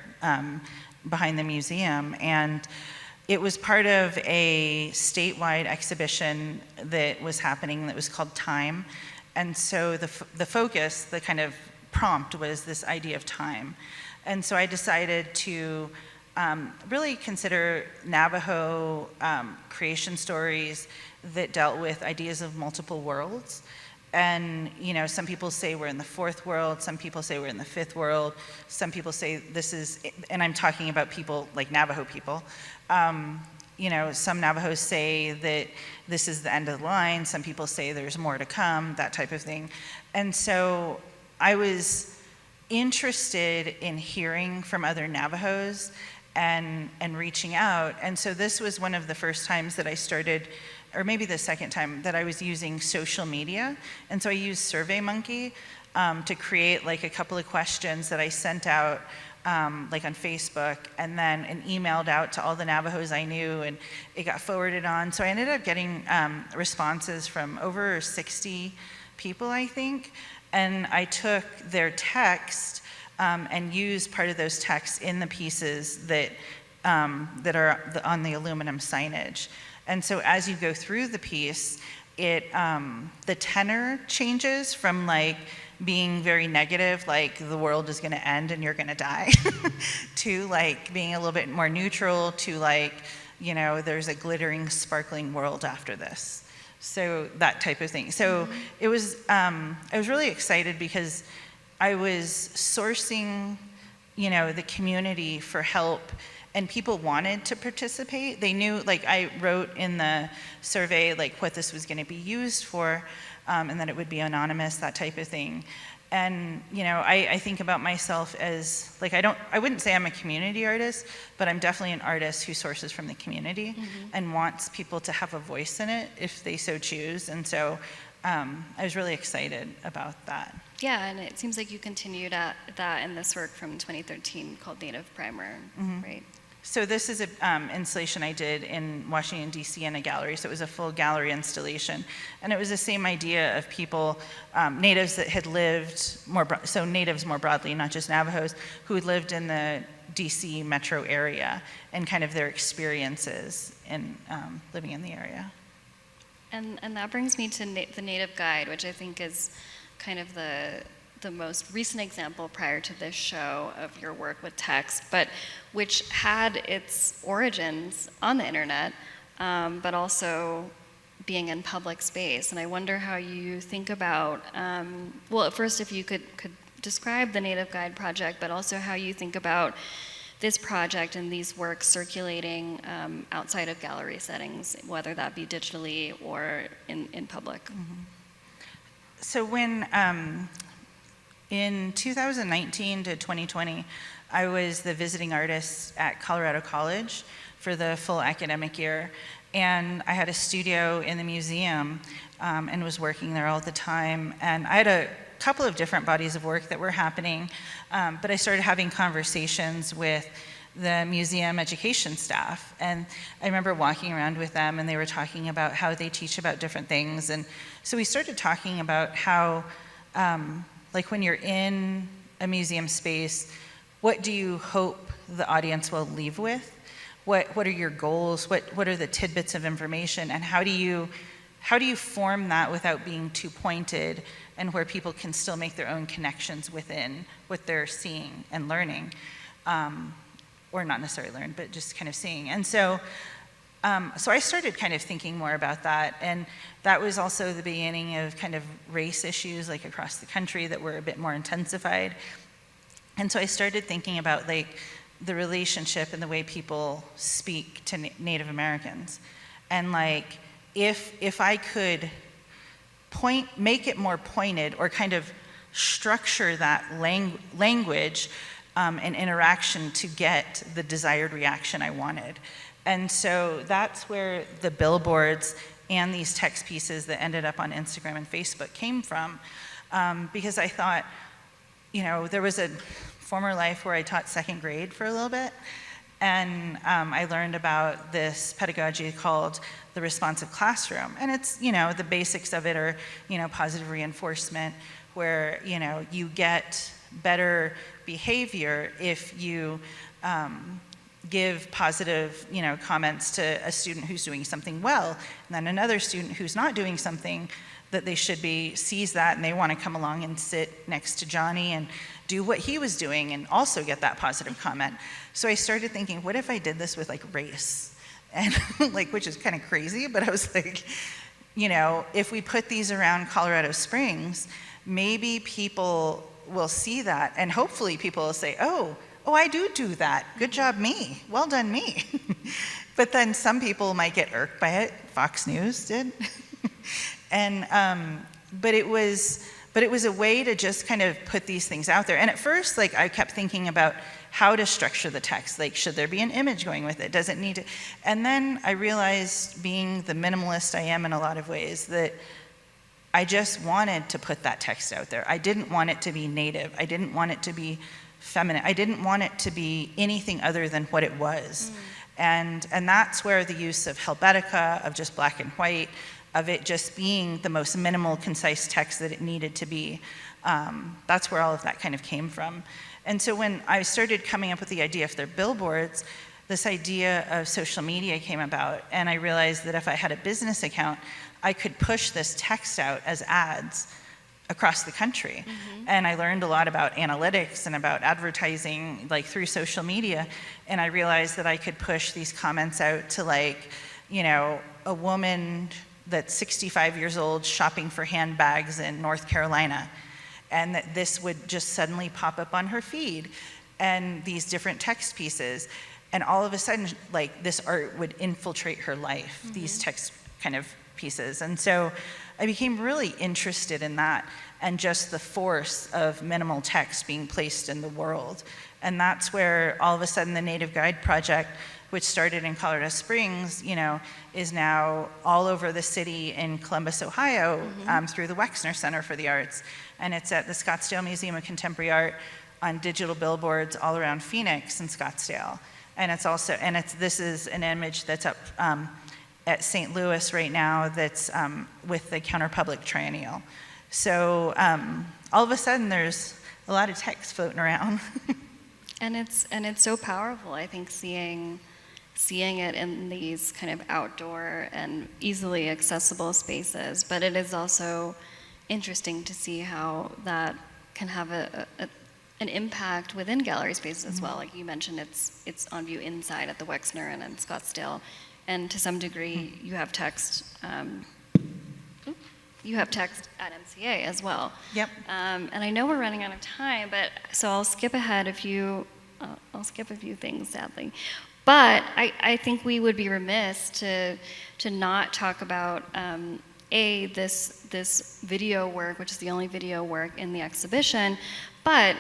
C: behind the museum. And it was part of a statewide exhibition that was happening that was called Time. And so the focus, the kind of prompt, was this idea of time. And so I decided to really consider Navajo creation stories that dealt with ideas of multiple worlds. And, you know, some people say we're in the fourth world, some people say we're in the fifth world, some people say this is, and I'm talking about people like Navajo people, you know, some Navajos say that this is the end of the line, some people say there's more to come, that type of thing. And so I was interested in hearing from other Navajos and reaching out. And so this was one of the first times that I started, or maybe the second time, that I was using social media. And so I used SurveyMonkey to create like a couple of questions that I sent out like on Facebook, and then emailed out to all the Navajos I knew, and it got forwarded on. So I ended up getting responses from over 60 people, I think, and I took their text and used part of those texts in the pieces that are on the aluminum signage. And so as you go through the piece, the tenor changes from like being very negative, like the world is gonna end and you're gonna die, to like being a little bit more neutral, to like, you know, there's a glittering, sparkling world after this. So that type of thing. So it was, I was really excited because I was sourcing, you know, the community for help, and people wanted to participate. They knew, like I wrote in the survey, like what this was gonna be used for, and that it would be anonymous, that type of thing. And, you know, I think about myself as, like, I wouldn't say I'm a community artist, but I'm definitely an artist who sources from the community and wants people to have a voice in it if they so choose. And so I was really excited about that.
B: Yeah, and it seems like you continued at that in this work from 2013 called Native Primer, right?
C: So this is an installation I did in Washington, D.C. in a gallery. So it was a full gallery installation. And it was the same idea of people, natives that had lived, so natives more broadly, not just Navajos, who had lived in the D.C. metro area, and kind of their experiences in living in the area.
B: And that brings me to the Native Guide, which I think is kind of the most recent example prior to this show of your work with text, but which had its origins on the internet, but also being in public space. And I wonder how you think about, well, at first if you could describe the Native Guide project, but also how you think about this project and these works circulating outside of gallery settings, whether that be digitally or in public.
C: So when, in 2019 to 2020, I was the visiting artist at Colorado College for the full academic year. And I had a studio in the museum and was working there all the time. And I had a couple of different bodies of work that were happening, but I started having conversations with the museum education staff. And I remember walking around with them, and they were talking about how they teach about different things. And so we started talking about how, like when you're in a museum space, what do you hope the audience will leave with? What are your goals? What are the tidbits of information? And how do you form that without being too pointed, and where people can still make their own connections within what they're seeing and learning? Or not necessarily learn, but just kind of seeing. And so So I started kind of thinking more about that, and that was also the beginning of kind of race issues like across the country that were a bit more intensified. And so I started thinking about like the relationship and the way people speak to Native Americans. And like, if I could make it more pointed or kind of structure that language and interaction to get the desired reaction I wanted. And so that's where the billboards and these text pieces that ended up on Instagram and Facebook came from. Because I thought, you know, there was a former life where I taught second grade for a little bit, and I learned about this pedagogy called the responsive classroom. And it's, you know, the basics of it are, you know, positive reinforcement, where, you know, you get better behavior if you give positive, you know, comments to a student who's doing something well, and then another student who's not doing something that they should be sees that, and they want to come along and sit next to Johnny and do what he was doing and also get that positive comment. So I started thinking, what if I did this with like race? And like, which is kind of crazy, but I was like, you know, if we put these around Colorado Springs, maybe people will see that, and hopefully people will say, oh, I do that. Good job, me. Well done, me. But then some people might get irked by it. Fox News did. And but it was a way to just kind of put these things out there. And at first, like, I kept thinking about how to structure the text. Like, should there be an image going with it? Does it need to? And then I realized, being the minimalist I am in a lot of ways, that I just wanted to put that text out there. I didn't want it to be native. I didn't want it to be feminine. I didn't want it to be anything other than what it was. And that's where the use of Helvetica, of just black and white, of it just being the most minimal, concise text that it needed to be, that's where all of that kind of came from. And so when I started coming up with the idea for their billboards, this idea of social media came about, and I realized that if I had a business account, I could push this text out as ads across the country. And I learned a lot about analytics and about advertising, like, through social media, and I realized that I could push these comments out to, like, you know, a woman that's 65 years old shopping for handbags in North Carolina, and that this would just suddenly pop up on her feed, and these different text pieces, and all of a sudden, like, this art would infiltrate her life, these text kind of pieces. And so I became really interested in that, and just the force of minimal text being placed in the world. And that's where all of a sudden the Native Guide Project, which started in Colorado Springs, you know, is now all over the city in Columbus, Ohio, through the Wexner Center for the Arts. And it's at the Scottsdale Museum of Contemporary Art, on digital billboards all around Phoenix and Scottsdale. And it's also, this is an image that's up at St. Louis right now, that's with the Counterpublic Triennial. So all of a sudden there's a lot of text floating around.
B: And it's so powerful, I think, seeing it in these kind of outdoor and easily accessible spaces. But it is also interesting to see how that can have an impact within gallery spaces as well. Like you mentioned, it's on view inside at the Wexner and in Scottsdale. And to some degree, you have text. You have text at MCA as well.
C: Yep.
B: And I know we're running out of time, but so I'll skip ahead I'll skip a few things, sadly. But I think we would be remiss to not talk about this video work, which is the only video work in the exhibition, but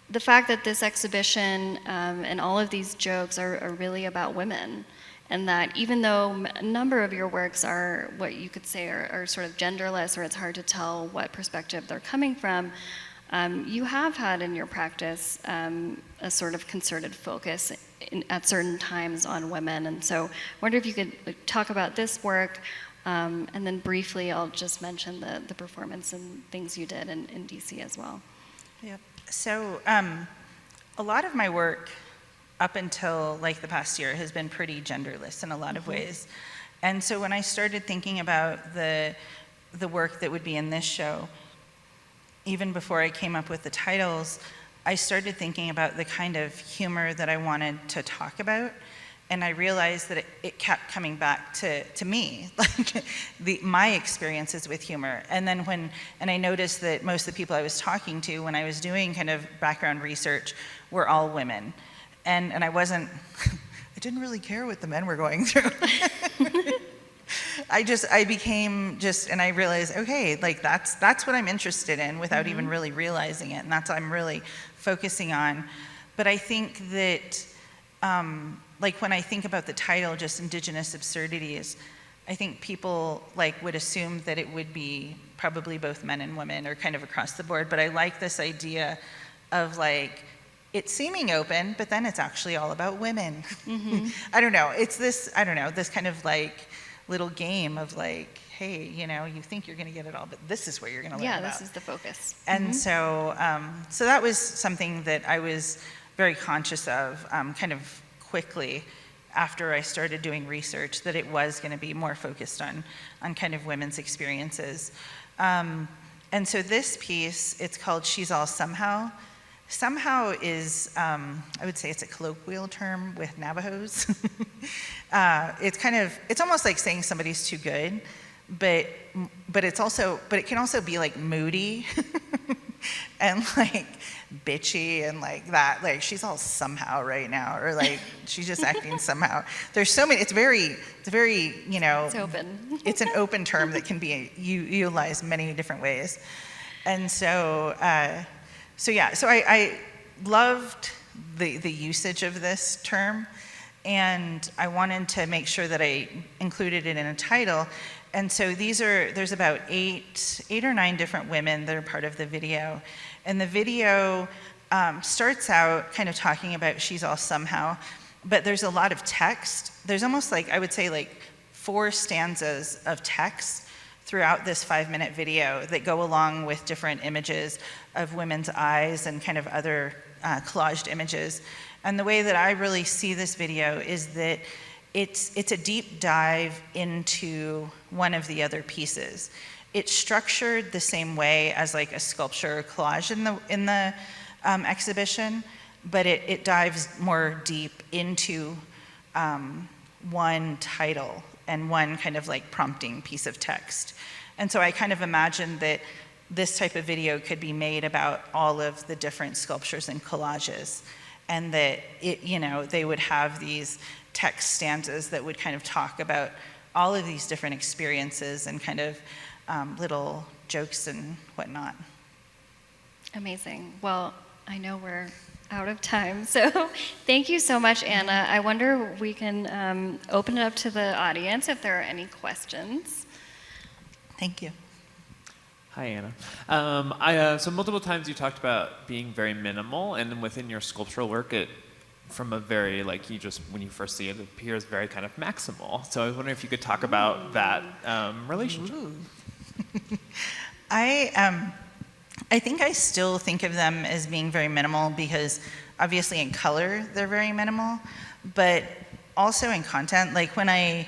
B: the fact that this exhibition and all of these jokes are really about women. And that even though a number of your works are what you could say are sort of genderless, or it's hard to tell what perspective they're coming from, you have had in your practice a sort of concerted focus at certain times on women. And so I wonder if you could talk about this work, and then briefly I'll just mention the performance and things you did in DC as well.
C: Yep. So a lot of my work up until like the past year has been pretty genderless in a lot of ways. And so when I started thinking about the work that would be in this show, even before I came up with the titles, I started thinking about the kind of humor that I wanted to talk about. And I realized that it kept coming back to me, like my experiences with humor. And then and I noticed that most of the people I was talking to when I was doing kind of background research were all women. And I wasn't, I didn't really care what the men were going through. I became and I realized, okay, like that's what I'm interested in without even really realizing it. And that's what I'm really focusing on. But I think that, like when I think about the title, just Indigenous Absurdities, I think people like would assume that it would be probably both men and women or kind of across the board. But I like this idea of like, it's seeming open, but then it's actually all about women. I don't know, it's this kind of like little game of like, hey, you know, you think you're gonna get it all, but this is what you're gonna learn about.
B: Yeah, this is the focus.
C: And so that was something that I was very conscious of kind of quickly after I started doing research, that it was going to be more focused on kind of women's experiences. And so this piece, it's called She's All Somehow. Somehow is, I would say it's a colloquial term with Navajos. It's almost like saying somebody's too good, but it can also be like moody and like bitchy and like that, like she's all somehow right now, or like she's just acting somehow. There's so many, it's very, you know,
B: It's open.
C: It's an open term that can be utilized many different ways. And so, I loved the usage of this term, and I wanted to make sure that I included it in a title. And so there's about eight or nine different women that are part of the video. And the video starts out kind of talking about she's all somehow, but there's a lot of text. There's almost like, I would say like 4 stanzas of text throughout this 5-minute video that go along with different images of women's eyes and kind of other collaged images. And the way that I really see this video is that it's a deep dive into one of the other pieces. It's structured the same way as like a sculpture or collage in the exhibition, but it dives more deep into one title and one kind of like prompting piece of text. And so I kind of imagined that this type of video could be made about all of the different sculptures and collages, and that they would have these text stanzas that would kind of talk about all of these different experiences and kind of little jokes and whatnot.
B: Amazing. Well, I know we're out of time, so thank you so much, Anna. I wonder if we can open it up to the audience if there are any questions.
C: Thank you.
D: Hi, Anna. So multiple times you talked about being very minimal, and then within your sculptural work, from a very, like, when you first see it, it appears very kind of maximal. So I was wondering if you could talk about that relationship.
C: I think I still think of them as being very minimal because obviously in color they're very minimal, but also in content. Like when I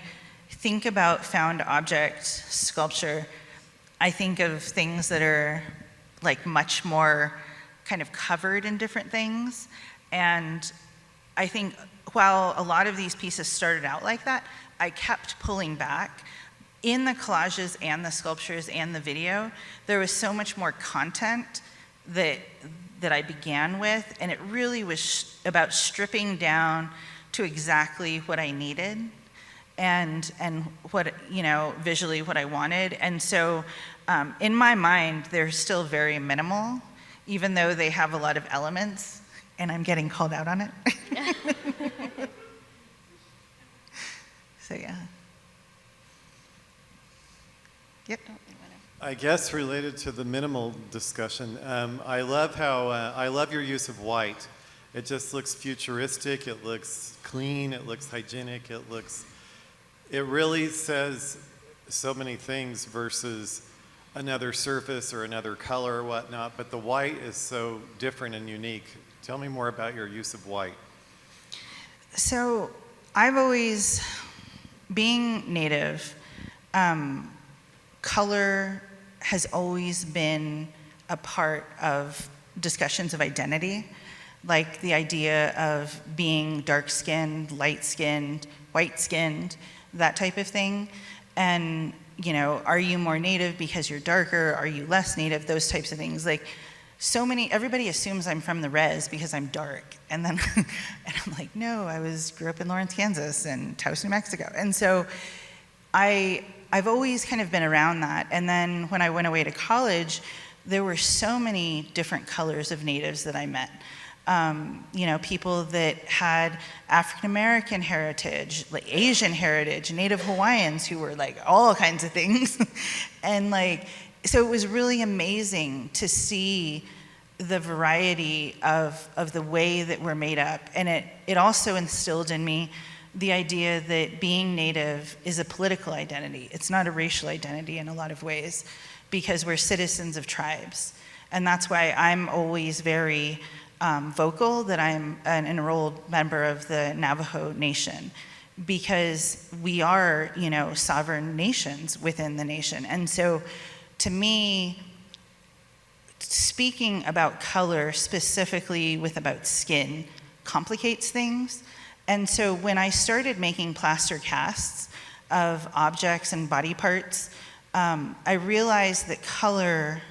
C: think about found object sculpture, I think of things that are like much more kind of covered in different things. And I think while a lot of these pieces started out like that, I kept pulling back. In the collages and the sculptures and the video, there was so much more content that I began with, and it really was about stripping down to exactly what I needed and what, visually what I wanted. And so in my mind, they're still very minimal, even though they have a lot of elements, and I'm getting called out on it. So yeah. Yep.
E: I guess related to the minimal discussion, I love your use of white. It just looks futuristic, it looks clean, it looks hygienic, it really says so many things versus another surface or another color or whatnot, but the white is so different and unique. Tell me more about your use of white.
C: So I've always, being Native, color has always been a part of discussions of identity. like the idea of being dark-skinned, light-skinned, white-skinned, that type of thing. And, you know, are you more Native because you're darker? Are you less Native? Those types of things. Like, everybody assumes I'm from the res because I'm dark. And then, and I'm like, no, grew up in Lawrence, Kansas and Taos, New Mexico. And so I've always kind of been around that. And then when I went away to college, there were so many different colors of Natives that I met. You know, people that had African American heritage, like Asian heritage, Native Hawaiians who were like all kinds of things. And like, so it was really amazing to see the variety of the way that we're made up. And it also instilled in me the idea that being Native is a political identity. It's not a racial identity in a lot of ways, because we're citizens of tribes. And that's why I'm always very vocal that I'm an enrolled member of the Navajo Nation, because we are, you know, sovereign nations within the nation. And so to me, speaking about color specifically about skin complicates things. And so when I started making plaster casts of objects and body parts, I realized that color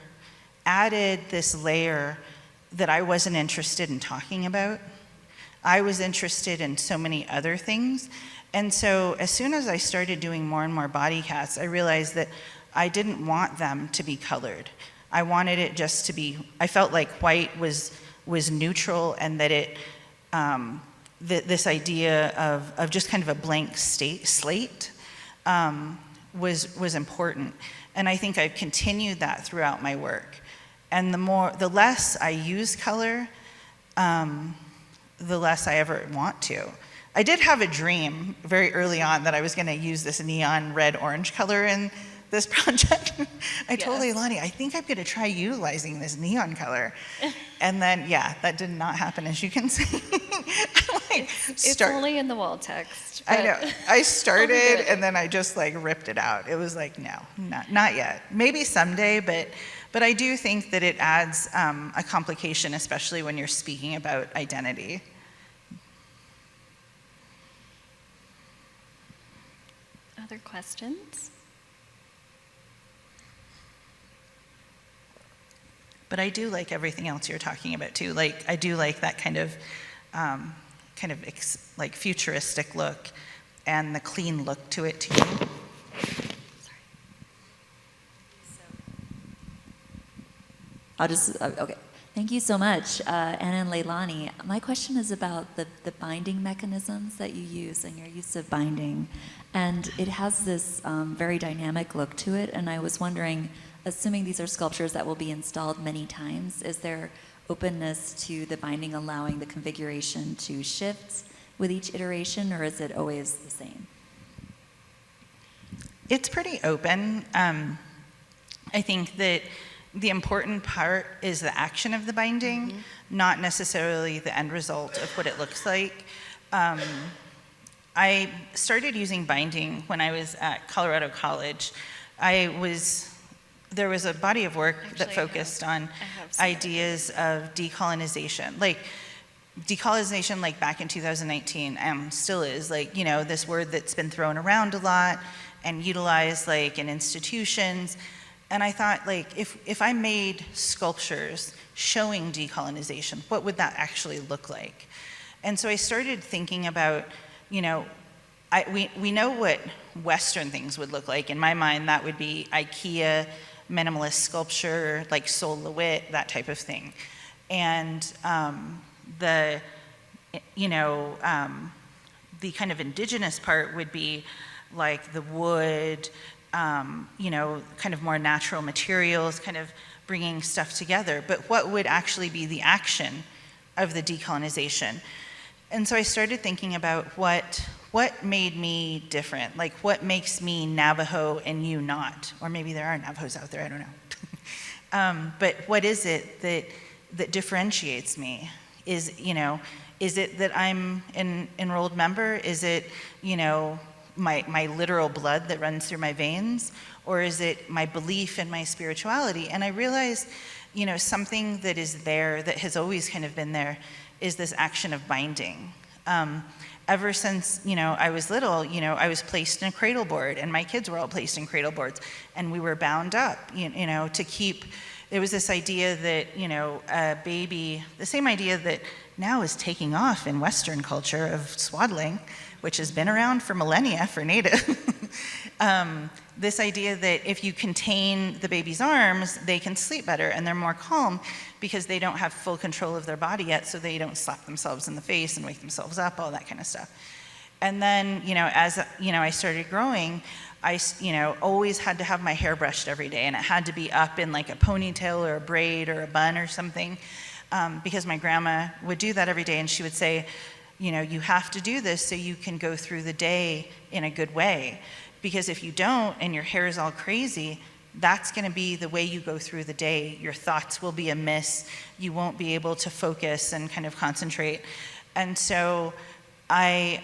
C: added this layer that I wasn't interested in talking about. I was interested in so many other things. And so as soon as I started doing more and more body casts, I realized that I didn't want them to be colored. I wanted it just to be, I felt like white was neutral, and that it, this idea of just kind of a blank slate was important. And I think I've continued that throughout my work. And the less I use color, the less I ever want to. I did have a dream very early on that I was going to use this neon red-orange color in this project. I told Leilani, I think I'm going to try utilizing this neon color. And then, yeah, that did not happen, as you can see.
B: It's only in the wall text.
C: I know. I started, and then I just like ripped it out. It was like, no, not yet. Maybe someday, but I do think that it adds a complication, especially when you're speaking about identity.
B: Other questions?
C: But I do like everything else you're talking about too. Like, I do like that kind of like futuristic look and the clean look to it too.
F: Okay. Thank you so much, Anna and Leilani. My question is about the binding mechanisms that you use and your use of binding. And it has this very dynamic look to it. And I was wondering, assuming these are sculptures that will be installed many times, is there openness to the binding allowing the configuration to shift with each iteration, or is it always the same?
C: It's pretty open. I think that the important part is the action of the binding, not necessarily the end result of what it looks like. I started using binding when I was at Colorado College. There was a body of work that focused on ideas of decolonization. Like, decolonization, like back in 2019, still is, like, you know, this word that's been thrown around a lot and utilized, like, in institutions. And I thought, like, if I made sculptures showing decolonization, what would that actually look like? And so I started thinking about, you know, we know what Western things would look like. In my mind, that would be IKEA, minimalist sculpture, like Sol LeWitt, that type of thing. And the kind of indigenous part would be like the wood, you know, kind of more natural materials, kind of bringing stuff together. But what would actually be the action of the decolonization? And so I started thinking about what made me different, like what makes me Navajo and you not, or maybe there are Navajos out there, I don't know. But what is it that differentiates me? Is it that I'm an enrolled member? Is it, you know, my literal blood that runs through my veins? Or is it my belief in my spirituality? And I realized, you know, something that is there, that has always kind of been there, is this action of binding. Ever since, I was little, I was placed in a cradle board, and my kids were all placed in cradle boards, and we were bound up, to keep, there was this idea that, a baby, the same idea that now is taking off in Western culture of swaddling, which has been around for millennia for Native. This idea that if you contain the baby's arms, they can sleep better and they're more calm because they don't have full control of their body yet, so they don't slap themselves in the face and wake themselves up, all that kind of stuff. And then, as I started growing, I always had to have my hair brushed every day, and it had to be up in like a ponytail or a braid or a bun or something, because my grandma would do that every day, and she would say, you have to do this so you can go through the day in a good way. Because if you don't and your hair is all crazy, that's going to be the way you go through the day. Your thoughts will be amiss. You won't be able to focus and kind of concentrate. And so I've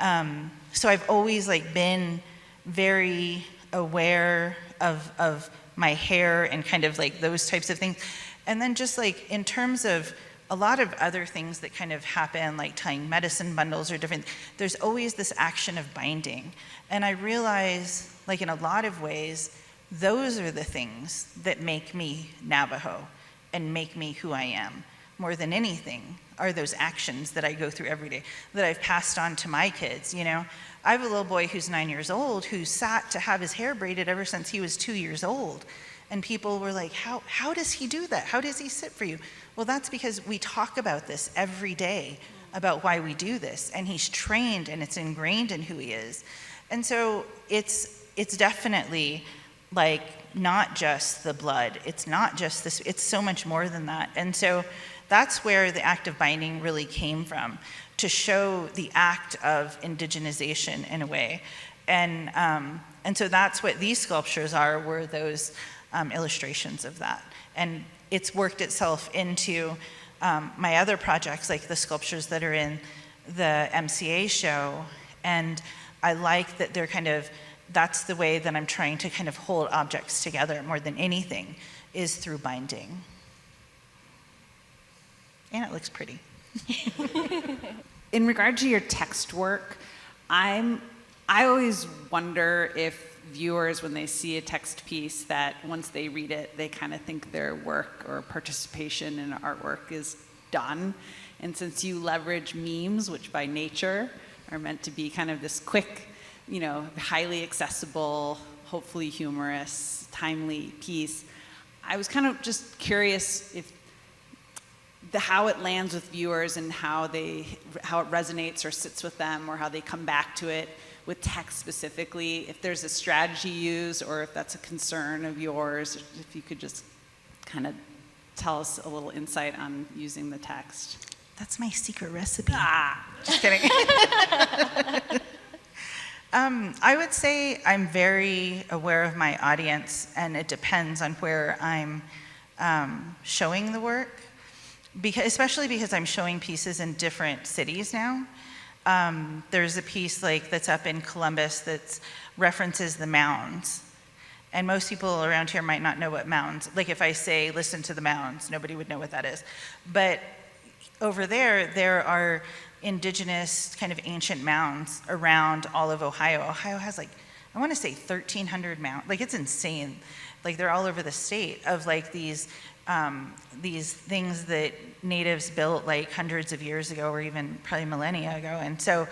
C: always been very aware of my hair and kind of those types of things. And then just in terms of a lot of other things that kind of happen, like tying medicine bundles or different, there's always this action of binding. And I realize, in a lot of ways, those are the things that make me Navajo and make me who I am. More than anything are those actions that I go through every day that I've passed on to my kids. I have a little boy who's 9 years old who sat to have his hair braided ever since he was 2 years old. And people were like, how does he do that? How does he sit for you? Well, that's because we talk about this every day, about why we do this. And he's trained and it's ingrained in who he is. And so it's definitely not just the blood. It's not just this, it's so much more than that. And so that's where the act of binding really came from, to show the act of indigenization in a way. And so that's what these sculptures were those illustrations of that. And it's worked itself into my other projects, like the sculptures that are in the MCA show. And I like that they're that's the way that I'm trying to kind of hold objects together more than anything, is through binding. And it looks pretty.
G: In regard to your text work, I always wonder if viewers, when they see a text piece, that once they read it, they kind of think their work or participation in artwork is done. And since you leverage memes, which by nature are meant to be kind of this quick, highly accessible, hopefully humorous, timely piece, I was kind of just curious if how it lands with viewers and how it resonates or sits with them, or how they come back to it with text specifically, if there's a strategy used or if that's a concern of yours, if you could just kind of tell us a little insight on using the text.
C: That's my secret recipe. Just kidding. I would say I'm very aware of my audience, and it depends on where I'm showing the work, especially because I'm showing pieces in different cities now. There's a piece that's up in Columbus that references the mounds. And most people around here might not know what mounds, if I say, listen to the mounds, nobody would know what that is. But over there are indigenous kind of ancient mounds around all of Ohio. Ohio has I want to say 1,300 mounds. It's insane. They're all over the state of these things that natives built hundreds of years ago, or even probably millennia ago, and so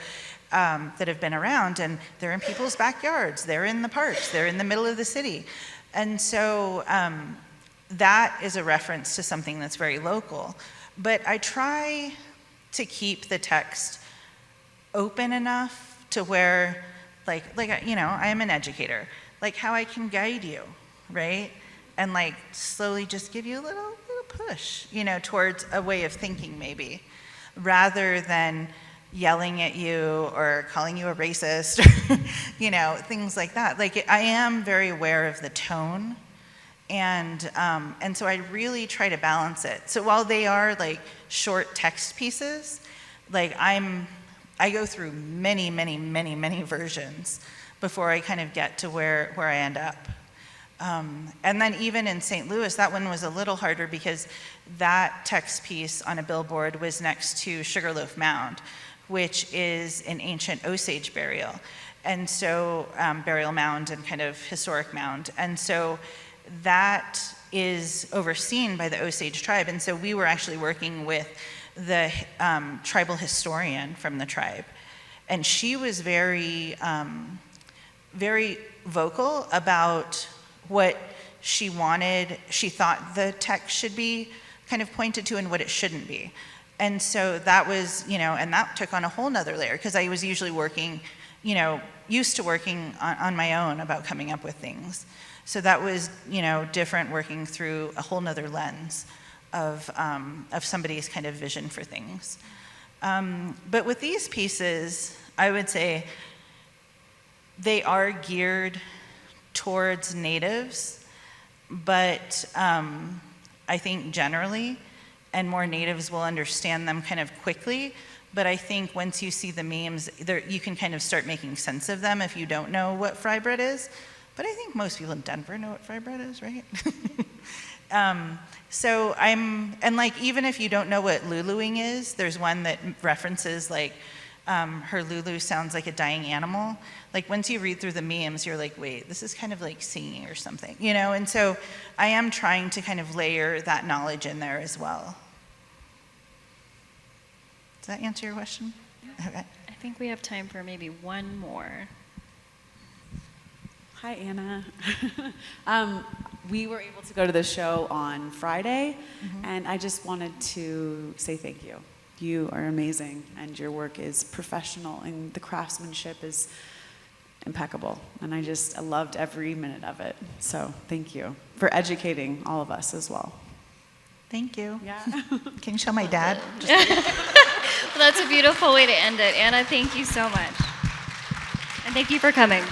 C: that have been around, and they're in people's backyards, they're in the parks, they're in the middle of the city. And so that is a reference to something that's very local. But I try to keep the text open enough to where, I am an educator, how I can guide you, right? And slowly just give you a little push, towards a way of thinking maybe, rather than yelling at you or calling you a racist, or, things like that. I am very aware of the tone, and so I really try to balance it. So while they are short text pieces, I go through many versions before I kind of get to where I end up. And then even in St. Louis, that one was a little harder because that text piece on a billboard was next to Sugarloaf Mound, which is an ancient Osage burial. And so, burial mound and kind of historic mound. And so that is overseen by the Osage tribe. And so we were actually working with the tribal historian from the tribe. And she was very, very vocal about what she wanted, she thought the text should be kind of pointed to and what it shouldn't be. And so that was, and that took on a whole nother layer because I was usually working, used to working on my own about coming up with things. So that was, different working through a whole nother lens of somebody's kind of vision for things. But with these pieces, I would say they are geared towards natives, but I think generally, and more natives will understand them kind of quickly, but I think once you see the memes, you can kind of start making sense of them if you don't know what fry bread is. But I think most people in Denver know what fry bread is, right? So even if you don't know what luluing is, there's one that references her Lulu sounds like a dying animal. Like once you read through the memes, you're like, wait, this is kind of like singing or something, And so I am trying to kind of layer that knowledge in there as well. Does that answer your question? Yeah. Okay.
B: I think we have time for maybe one more.
H: Hi, Anna. We were able to go to the show on Friday, and I just wanted to say thank you. You are amazing, and your work is professional, and the craftsmanship is impeccable. And I loved every minute of it. So thank you for educating all of us as well.
C: Thank you.
H: Yeah.
C: Can you show my dad?
B: Well, that's a beautiful way to end it. Anna, thank you so much. And thank you for coming.